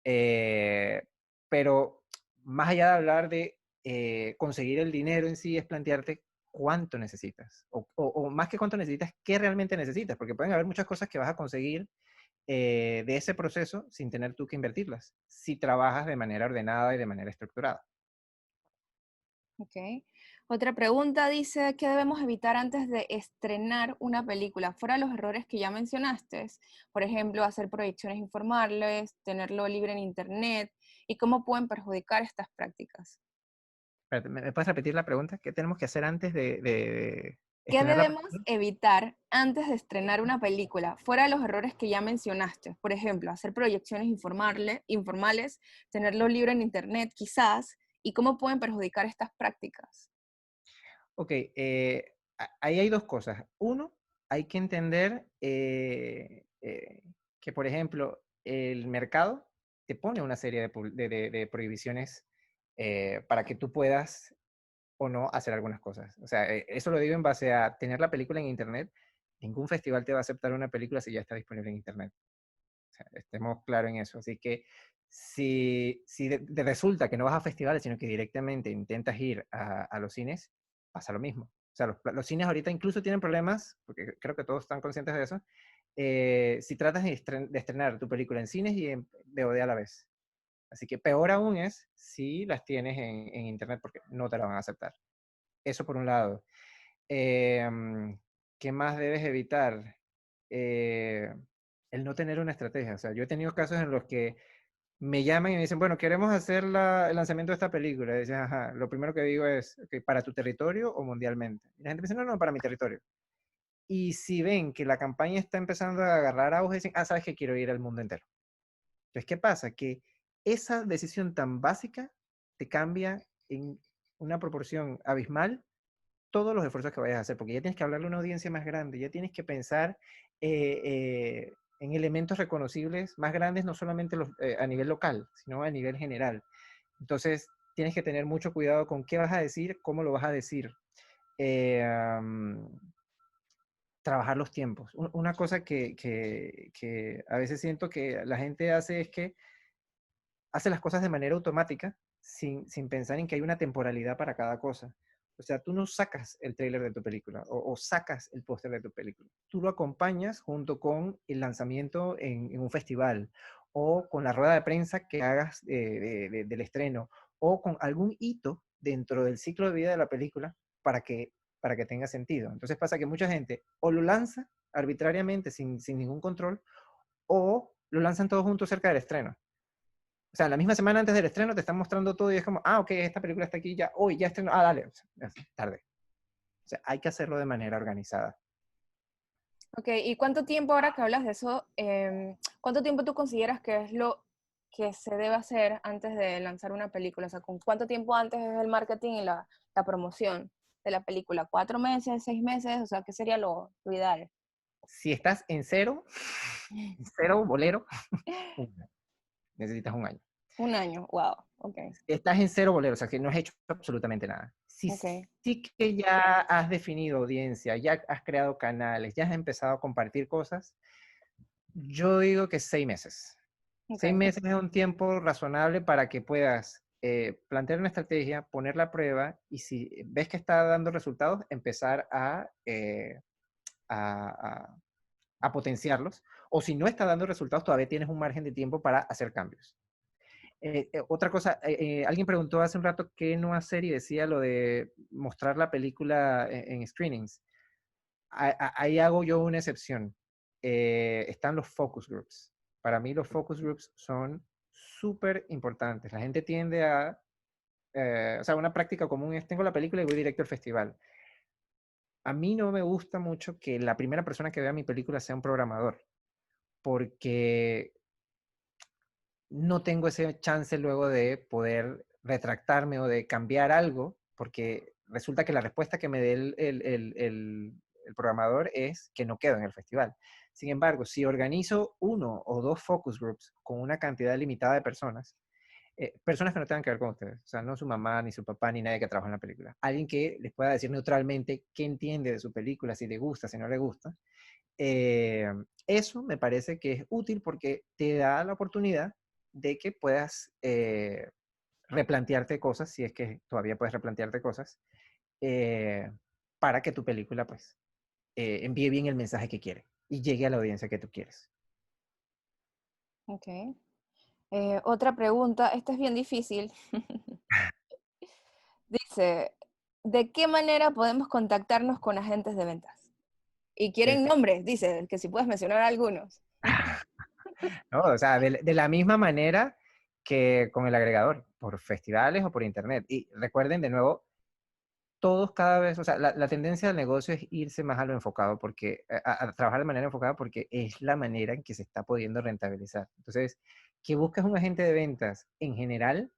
Eh, pero más allá de hablar de conseguir el dinero en sí, es plantearte cuánto necesitas, o más que cuánto necesitas, qué realmente necesitas, porque pueden haber muchas cosas que vas a conseguir de ese proceso sin tener tú que invertirlas, si trabajas de manera ordenada y de manera estructurada. Ok. Otra pregunta dice, ¿qué debemos evitar antes de estrenar una película? Fuera los errores que ya mencionaste, por ejemplo, hacer proyecciones informales, tenerlo libre en internet, y cómo pueden perjudicar estas prácticas. Espérate, ¿me puedes repetir la pregunta? ¿Qué tenemos que hacer antes de ¿Qué estrenar la debemos película? evitar antes de estrenar una película? Fuera de los errores que ya mencionaste, por ejemplo, hacer proyecciones informales, tenerlo libre en internet, quizás, y cómo pueden perjudicar estas prácticas. Ok, ahí hay dos cosas. Uno, hay que entender que, por ejemplo, el mercado te pone una serie de prohibiciones para que tú puedas o no hacer algunas cosas. O sea, eso lo digo en base a tener la película en Internet. Ningún festival te va a aceptar una película si ya está disponible en Internet. O sea, estemos claros en eso. Así que si resulta que no vas a festivales, sino que directamente intentas ir a los cines, pasa lo mismo. O sea, los cines ahorita incluso tienen problemas, porque creo que todos están conscientes de eso, si tratas de estrenar tu película en cines y en VOD a la vez. Así que peor aún es si las tienes en internet porque no te la van a aceptar. Eso por un lado. ¿Qué más debes evitar? Eh, el no tener una estrategia. O sea, yo he tenido casos en los que me llaman y me dicen, bueno, queremos hacer el lanzamiento de esta película. Y dicen, ajá, lo primero que digo es, "Ok, ¿para tu territorio o mundialmente?" Y la gente me dice, no, no, para mi territorio. Y si ven que la campaña está empezando a agarrar auge, dicen, ah, sabes que quiero ir al mundo entero. Entonces, ¿qué pasa? Que esa decisión tan básica te cambia en una proporción abismal todos los esfuerzos que vayas a hacer, porque ya tienes que hablarle a una audiencia más grande, ya tienes que pensar en elementos reconocibles más grandes, no solamente a nivel local, sino a nivel general. Entonces, tienes que tener mucho cuidado con qué vas a decir, cómo lo vas a decir. Eh, um, Trabajar los tiempos. Una cosa que a veces siento que la gente hace es que hace las cosas de manera automática sin pensar en que hay una temporalidad para cada cosa. O sea, tú no sacas el tráiler de tu película o sacas el póster de tu película. Tú lo acompañas junto con el lanzamiento en un festival o con la rueda de prensa que hagas del estreno o con algún hito dentro del ciclo de vida de la película para que tenga sentido. Entonces pasa que mucha gente o lo lanza arbitrariamente sin ningún control o lo lanzan todos juntos cerca del estreno. O sea, la misma semana antes del estreno te están mostrando todo y es como, ah, ok, esta película está aquí ya, hoy ya estrenó, ah, dale, o sea, tarde. O sea, hay que hacerlo de manera organizada. Ok, ¿y cuánto tiempo, ahora que hablas de eso, cuánto tiempo tú consideras que es lo que se debe hacer antes de lanzar una película? O sea, ¿con cuánto tiempo antes es el marketing y la promoción de la película? ¿4 meses, 6 meses? O sea, ¿qué sería lo ideal? Si estás en cero, cero bolero, necesitas un año. Un año, wow, ok, Si estás en cero bolero, o sea, que no has hecho absolutamente nada. Si ok, sí que ya has definido audiencia, ya has creado canales, ya has empezado a compartir cosas, yo digo que 6 meses. Seis ok. meses es un tiempo razonable para que puedas plantear una estrategia, ponerla a prueba y si ves que está dando resultados, empezar a, a- a potenciarlos. O si no está dando resultados, todavía tienes un margen de tiempo para hacer cambios. Otra cosa, alguien preguntó hace un rato qué no hacer y decía lo de mostrar la película en screenings. Ahí hago yo una excepción. Están los focus groups. Para mí los focus groups son súper importantes. La gente tiende o sea, una práctica común es, tengo la película y voy directo al festival. A mí no me gusta mucho que la primera persona que vea mi película sea un programador, porque no tengo ese chance luego de poder retractarme o de cambiar algo, porque resulta que la respuesta que me dé el programador es que no quedo en el festival. Sin embargo, si organizo uno o dos focus groups con una cantidad limitada de personas, personas que no tengan que ver con ustedes, o sea, no su mamá, ni su papá, ni nadie que trabaja en la película, alguien que les pueda decir neutralmente qué entiende de su película, si le gusta, si no le gusta, eh, eso me parece que es útil porque te da la oportunidad de que puedas replantearte cosas, si es que todavía puedes replantearte cosas, eh, para que tu película pues envíe bien el mensaje que quiere y llegue a la audiencia que tú quieres. Ok. Otra pregunta, esta es bien difícil. Dice, ¿de qué manera podemos contactarnos con agentes de ventas? Y quieren nombres, dice, que si puedes mencionar algunos. ¿No? O sea, de la misma manera que con el agregador, por festivales o por internet. Y recuerden de nuevo, todos cada vez, o sea, la tendencia del negocio es irse más a lo enfocado, porque a trabajar de manera enfocada porque es la manera en que se está pudiendo rentabilizar. Entonces, que busques un agente de ventas en general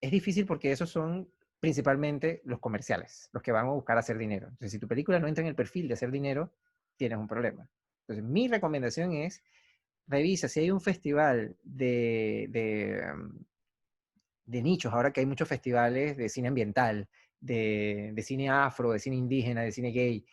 es difícil porque esos son principalmente los comerciales, los que van a buscar hacer dinero. Entonces, si tu película no entra en el perfil de hacer dinero, tienes un problema. Entonces, mi recomendación es, revisa si hay un festival de nichos, ahora que hay muchos festivales de cine ambiental, de cine afro, de cine indígena, de cine gay,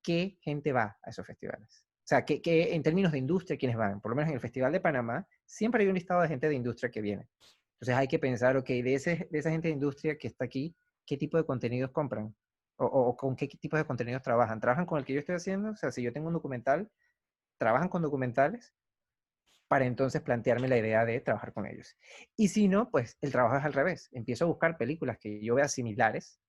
¿qué gente va a esos festivales? O sea, que en términos de industria, ¿quiénes van? Por lo menos en el Festival de Panamá, siempre hay un listado de gente de industria que viene. Entonces hay que pensar, ok, de esa gente de industria que está aquí, ¿qué tipo de contenidos compran? O con qué tipos de contenidos trabajan. ¿Trabajan con el que yo estoy haciendo? O sea, si yo tengo un documental, ¿trabajan con documentales? Para entonces plantearme la idea de trabajar con ellos. Y si no, pues el trabajo es al revés. Empiezo a buscar películas que yo vea similares,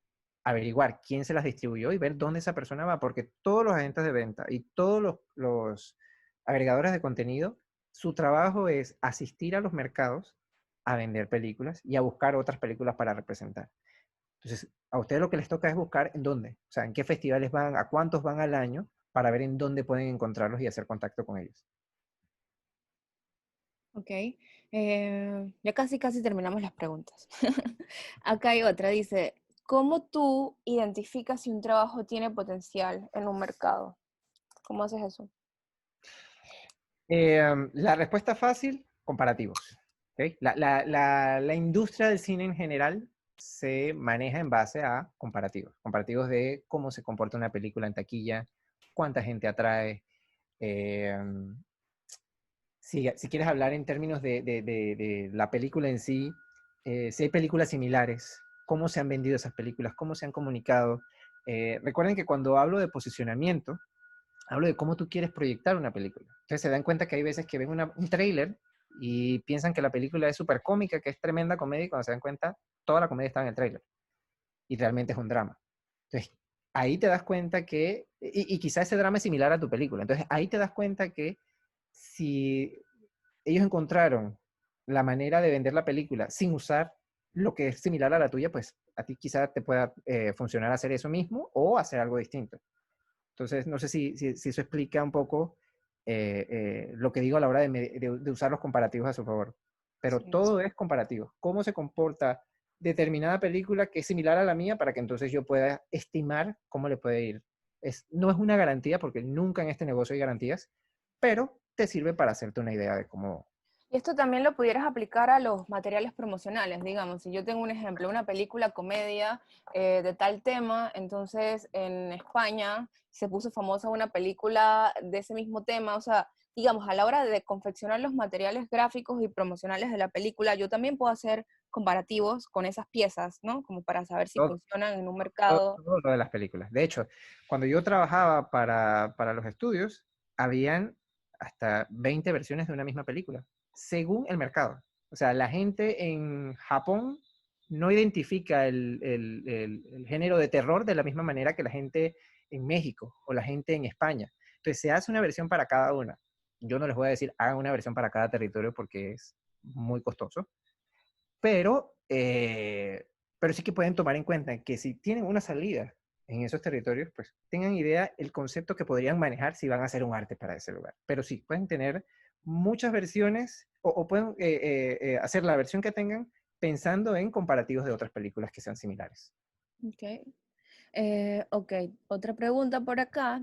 averiguar quién se las distribuyó y ver dónde esa persona va, porque todos los agentes de venta y todos los agregadores de contenido, su trabajo es asistir a los mercados a vender películas y a buscar otras películas para representar. Entonces, a ustedes lo que les toca es buscar en dónde, o sea, en qué festivales van, a cuántos van al año, para ver en dónde pueden encontrarlos y hacer contacto con ellos. Ok, ya casi terminamos las preguntas. Acá hay otra, dice, ¿cómo tú identificas si un trabajo tiene potencial en un mercado? ¿Cómo haces eso? La respuesta fácil, comparativos. ¿Okay? La industria del cine en general se maneja en base a comparativos. Comparativos de cómo se comporta una película en taquilla, cuánta gente atrae. eh, si quieres hablar en términos de la película en sí, si hay películas similares, cómo se han vendido esas películas, cómo se han comunicado. Recuerden que cuando hablo de posicionamiento, hablo de cómo tú quieres proyectar una película. Entonces se dan cuenta que hay veces que ven un tráiler y piensan que la película es súper cómica, que es tremenda comedia, y cuando se dan cuenta, toda la comedia está en el tráiler. Y realmente es un drama. Entonces, ahí te das cuenta que, y quizás ese drama es similar a tu película. Entonces, ahí te das cuenta que si ellos encontraron la manera de vender la película sin usar lo que es similar a la tuya, pues a ti quizás te pueda funcionar hacer eso mismo o hacer algo distinto. Entonces, no sé si eso explica un poco lo que digo a la hora de usar los comparativos a su favor. Pero Sí. todo es comparativo. ¿Cómo se comporta determinada película que es similar a la mía para que entonces yo pueda estimar cómo le puede ir? No es una garantía, porque nunca en este negocio hay garantías, pero te sirve para hacerte una idea de cómo. Y esto también lo pudieras aplicar a los materiales promocionales, digamos, si yo tengo un ejemplo, una película comedia de tal tema, entonces en España se puso famosa una película de ese mismo tema, o sea, digamos, a la hora de confeccionar los materiales gráficos y promocionales de la película, yo también puedo hacer comparativos con esas piezas, ¿no? Como para saber si Todo, funcionan en un mercado. todo lo de las películas. De hecho, cuando yo trabajaba para los estudios, habían hasta 20 versiones de una misma película, según el mercado. O sea, la gente en Japón no identifica el género de terror de la misma manera que la gente en México o la gente en España. Entonces se hace una versión para cada una. Yo no les voy a decir hagan una versión para cada territorio porque es muy costoso, pero, pero sí que pueden tomar en cuenta que si tienen una salida en esos territorios, pues tengan idea el concepto que podrían manejar si van a hacer un arte para ese lugar. Pero sí, pueden tener muchas versiones o pueden hacer la versión que tengan pensando en comparativos de otras películas que sean similares. Ok. Ok, otra pregunta por acá.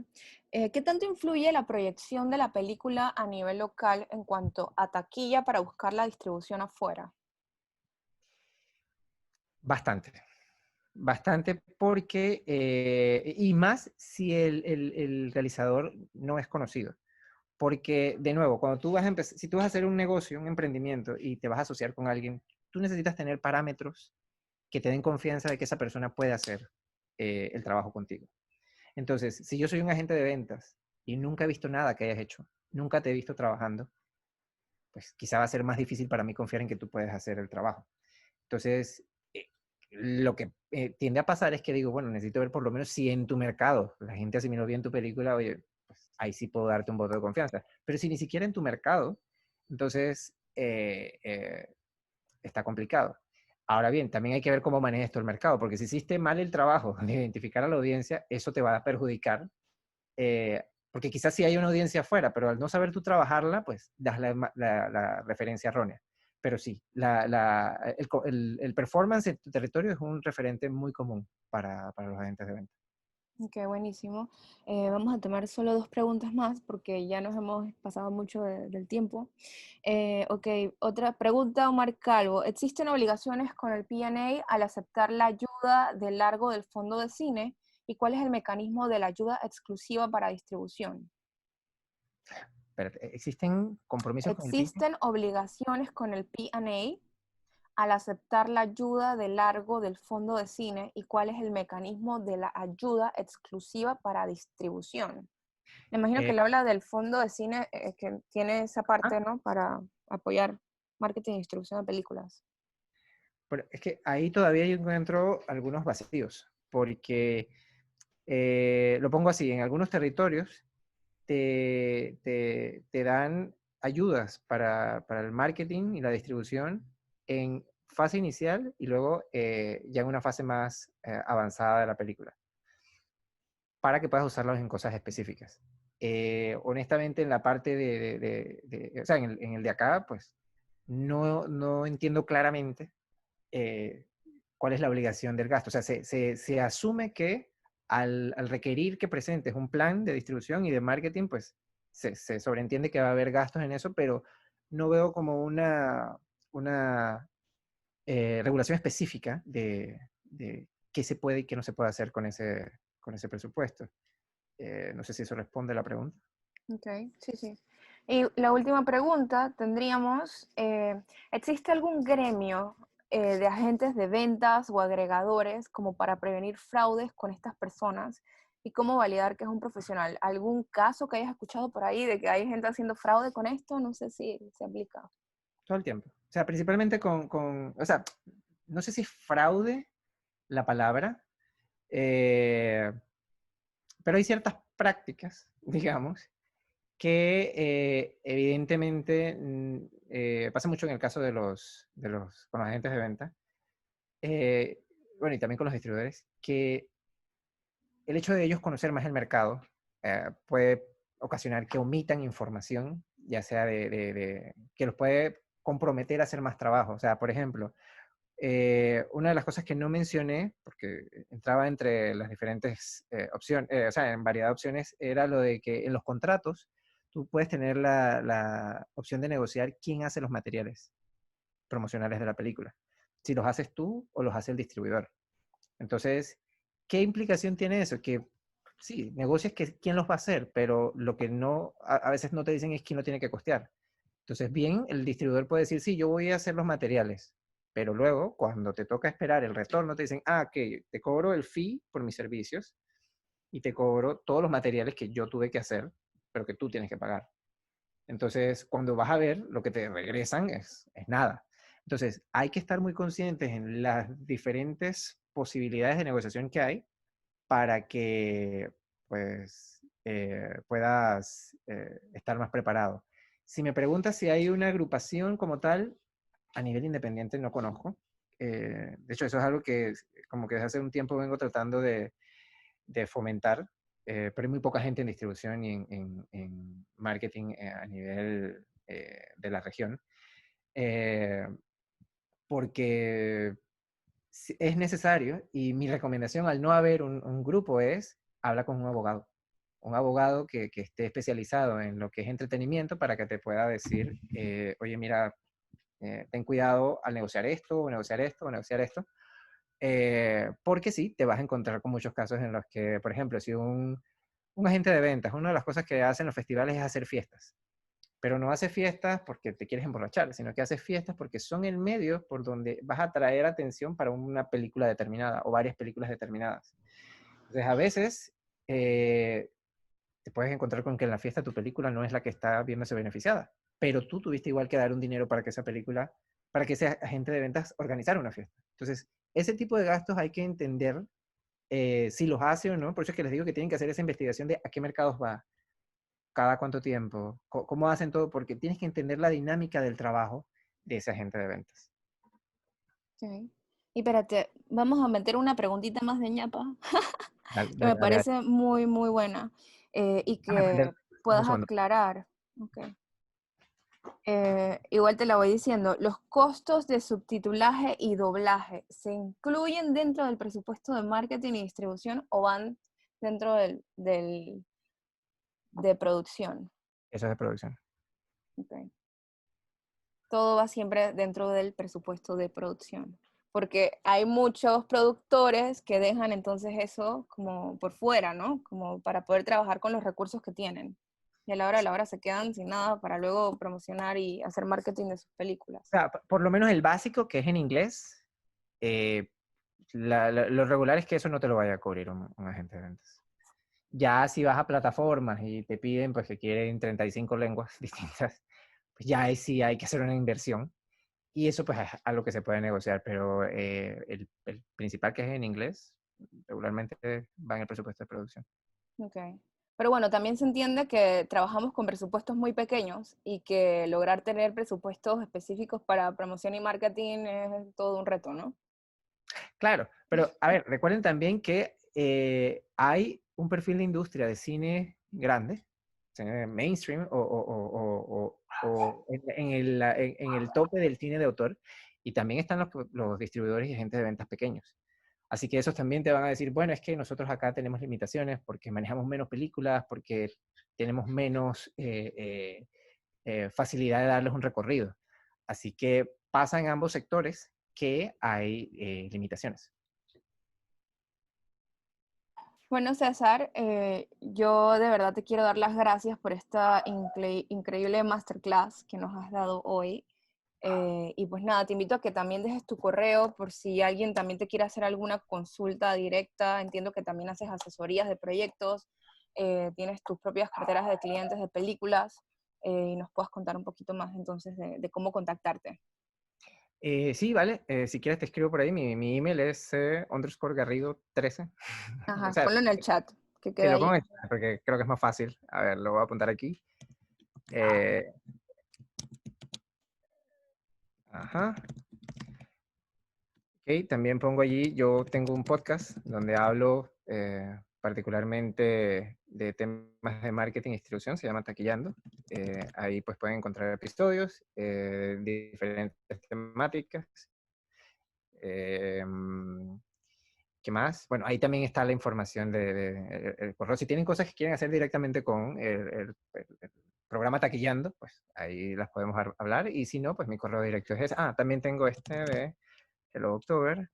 ¿Qué tanto influye la proyección de la película a nivel local en cuanto a taquilla para buscar la distribución afuera? Bastante. Bastante porque, y más si el realizador no es conocido. Porque, de nuevo, cuando tú vas a empezar, si tú vas a hacer un negocio, un emprendimiento y te vas a asociar con alguien, tú necesitas tener parámetros que te den confianza de que esa persona puede hacer el trabajo contigo. Entonces, si yo soy un agente de ventas y nunca he visto nada que hayas hecho, nunca te he visto trabajando, pues quizá va a ser más difícil para mí confiar en que tú puedes hacer el trabajo. Entonces, lo que tiende a pasar es que digo, bueno, necesito ver por lo menos si en tu mercado la gente asimiló bien tu película, oye, pues ahí sí puedo darte un voto de confianza. Pero si ni siquiera en tu mercado, entonces está complicado. Ahora bien, también hay que ver cómo manejas tú el mercado, porque si hiciste mal el trabajo de identificar a la audiencia, eso te va a perjudicar, porque quizás sí hay una audiencia afuera, pero al no saber tú trabajarla, pues das la referencia errónea. Pero sí, el performance en tu territorio es un referente muy común para los agentes de venta. Ok, buenísimo. Vamos a tomar solo 2 preguntas más porque ya nos hemos pasado mucho del tiempo. Ok, otra pregunta, Omar Calvo. ¿Existen obligaciones con el P&A al aceptar la ayuda de largo del fondo de cine? ¿Y cuál es el mecanismo de la ayuda exclusiva para distribución? Pero, ¿existen compromisos con el PIB? ¿Existen obligaciones con el P&A al aceptar la ayuda de largo del fondo de cine y cuál es el mecanismo de la ayuda exclusiva para distribución? Me imagino que Eh, le habla del fondo de cine que tiene esa ah, parte, ¿no? Para apoyar marketing y distribución de películas. pero es que ahí todavía yo encuentro algunos vacíos, porque lo pongo así, en algunos territorios te dan ayudas para el marketing y la distribución en fase inicial y luego ya en una fase más avanzada de la película, para que puedas usarlos en cosas específicas. Honestamente, en la parte o sea, en el de acá, pues no entiendo claramente eh, cuál es la obligación del gasto. O sea, se asume que al requerir que presentes un plan de distribución y de marketing, pues se sobreentiende que va a haber gastos en eso, pero no veo como una regulación específica de qué se puede y qué no se puede hacer con ese presupuesto. No sé si eso responde a la pregunta. Ok, sí, sí. Y la última pregunta, tendríamos, ¿existe algún gremio de agentes de ventas o agregadores como para prevenir fraudes con estas personas? ¿Y cómo validar que es un profesional? ¿Algún caso que hayas escuchado por ahí de que hay gente haciendo fraude con esto? No sé si se aplica. Todo el tiempo. O sea, principalmente o sea, no sé si es fraude la palabra, eh, pero hay ciertas prácticas, digamos, que evidentemente pasa mucho en el caso con los agentes de venta, bueno, y también con los distribuidores, que el hecho de ellos conocer más el mercado puede ocasionar que omitan información, ya sea que los puede comprometer a hacer más trabajo. O sea, por ejemplo, una de las cosas que no mencioné, porque entraba entre las diferentes opciones, o sea, en variedad de opciones, era lo de que en los contratos tú puedes tener la opción de negociar quién hace los materiales promocionales de la película. Si los haces tú o los hace el distribuidor. Entonces, ¿qué implicación tiene eso? Que sí, negocias quién los va a hacer, pero lo que no, a veces no te dicen es quién lo tiene que costear. Entonces, bien, el distribuidor puede decir, sí, yo voy a hacer los materiales, pero luego, cuando te toca esperar el retorno, te dicen, ah, ok, te cobro el fee por mis servicios y te cobro todos los materiales que yo tuve que hacer, pero que tú tienes que pagar. Entonces, cuando vas a ver, lo que te regresan es nada. Entonces, hay que estar muy conscientes en las diferentes posibilidades de negociación que hay para que pues, puedas estar más preparado. Si me preguntas si hay una agrupación como tal, a nivel independiente no conozco. De hecho, eso es algo que como que desde hace un tiempo vengo tratando de fomentar, pero hay muy poca gente en distribución y en marketing a nivel de la región, eh, porque es necesario y mi recomendación al no haber un grupo es habla con un abogado que esté especializado en lo que es entretenimiento para que te pueda decir, oye, mira, ten cuidado al negociar esto, o negociar esto, o negociar esto, porque sí, te vas a encontrar con muchos casos en los que, por ejemplo, si un agente de ventas, una de las cosas que hacen los festivales es hacer fiestas, pero no hace fiestas porque te quieres emborrachar, sino que hace fiestas porque son el medio por donde vas a atraer atención para una película determinada o varias películas determinadas. Entonces, a veces te puedes encontrar con que en la fiesta tu película no es la que está viéndose beneficiada, pero tú tuviste igual que dar un dinero para que esa película, para que ese agente de ventas organizara una fiesta. Entonces, ese tipo de gastos hay que entender si los hace o no. Por eso es que les digo que tienen que hacer esa investigación de a qué mercados va, cada cuánto tiempo, cómo hacen todo, porque tienes que entender la dinámica del trabajo de ese agente de ventas. Ok. Y espérate, vamos a meter una preguntita más de ñapa, Dale, que me dale, dale. parece muy, muy buena, y Déjame que aprender. Un puedas segundo. aclarar. Ok. Igual te la voy diciendo, ¿los costos de subtitulaje y doblaje se incluyen dentro del presupuesto de marketing y distribución o van dentro de producción? Eso es de producción. Ok. Todo va siempre dentro del presupuesto de producción, porque hay muchos productores que dejan entonces eso como por fuera, ¿no? Como para poder trabajar con los recursos que tienen. Y a la hora de la hora se quedan sin nada para luego promocionar y hacer marketing de sus películas. O sea, por lo menos el básico, que es en inglés, eh, lo regular es que eso no te lo vaya a cubrir un agente de ventas. Ya si vas a plataformas y te piden pues que quieren 35 lenguas distintas, pues ya ahí sí hay que hacer una inversión. Y eso pues es algo que se puede negociar, pero el principal, que es en inglés, regularmente va en el presupuesto de producción. Ok. Pero bueno, también se entiende que trabajamos con presupuestos muy pequeños y que lograr tener presupuestos específicos para promoción y marketing es todo un reto, ¿no? Claro, pero a ver, recuerden también que hay un perfil de industria de cine grande, cine mainstream, o en el tope del cine de autor, y también están los distribuidores y agentes de ventas pequeños. Así que esos también te van a decir, bueno, es que nosotros acá tenemos limitaciones porque manejamos menos películas, porque tenemos menos facilidad de darles un recorrido. Así que pasa en ambos sectores que hay limitaciones. Bueno, César, yo de verdad te quiero dar las gracias por esta increíble masterclass que nos has dado hoy. Y pues nada, te invito a que también dejes tu correo por si alguien también te quiere hacer alguna consulta directa. Entiendo que también haces asesorías de proyectos, tienes tus propias carteras de clientes de películas, y nos puedas contar un poquito más entonces de cómo contactarte. Sí, vale. Si quieres te escribo por ahí. Mi email es _Garrido13. O Ajá, sea, ponlo en el chat, que te quede lo ahí. pongo en chat porque creo que es más fácil. A ver, lo voy a apuntar aquí. Ajá. Ok, también pongo allí, yo tengo un podcast donde hablo particularmente de temas de marketing y distribución, se llama Taquillando. Ahí pues pueden encontrar episodios de diferentes temáticas. Eh, ¿Qué más? Bueno, ahí también está la información el correo. Si tienen cosas que quieren hacer directamente con el programa Taquillando, pues ahí las podemos hablar. Y si no, pues mi correo directo es ese. Ah, también tengo este de Hello October.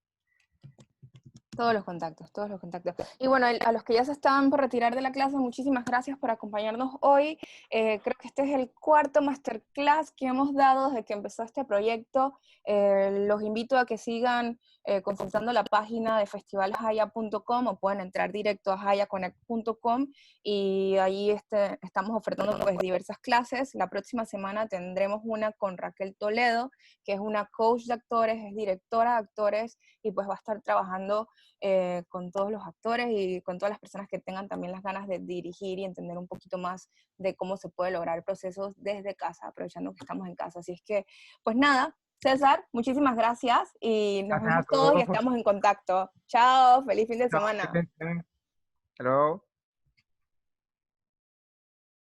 Todos los contactos, todos los contactos. Y bueno, a los que ya se estaban por retirar de la clase, muchísimas gracias por acompañarnos hoy. Creo que este es el cuarto masterclass que hemos dado desde que empezó este proyecto. Los invito a que sigan consultando la página de festivalhaya.com o pueden entrar directo a hayaconnect.com y ahí estamos ofertando pues diversas clases. La próxima semana tendremos una con Raquel Toledo, que es una coach de actores, es directora de actores y pues va a estar trabajando con todos los actores y con todas las personas que tengan también las ganas de dirigir y entender un poquito más de cómo se puede lograr procesos desde casa, aprovechando que estamos en casa. Así es que, pues nada, César, muchísimas gracias y nos Gracias a vemos todos y todos. estamos en contacto. Chao, feliz fin de Chao, semana. Hasta luego.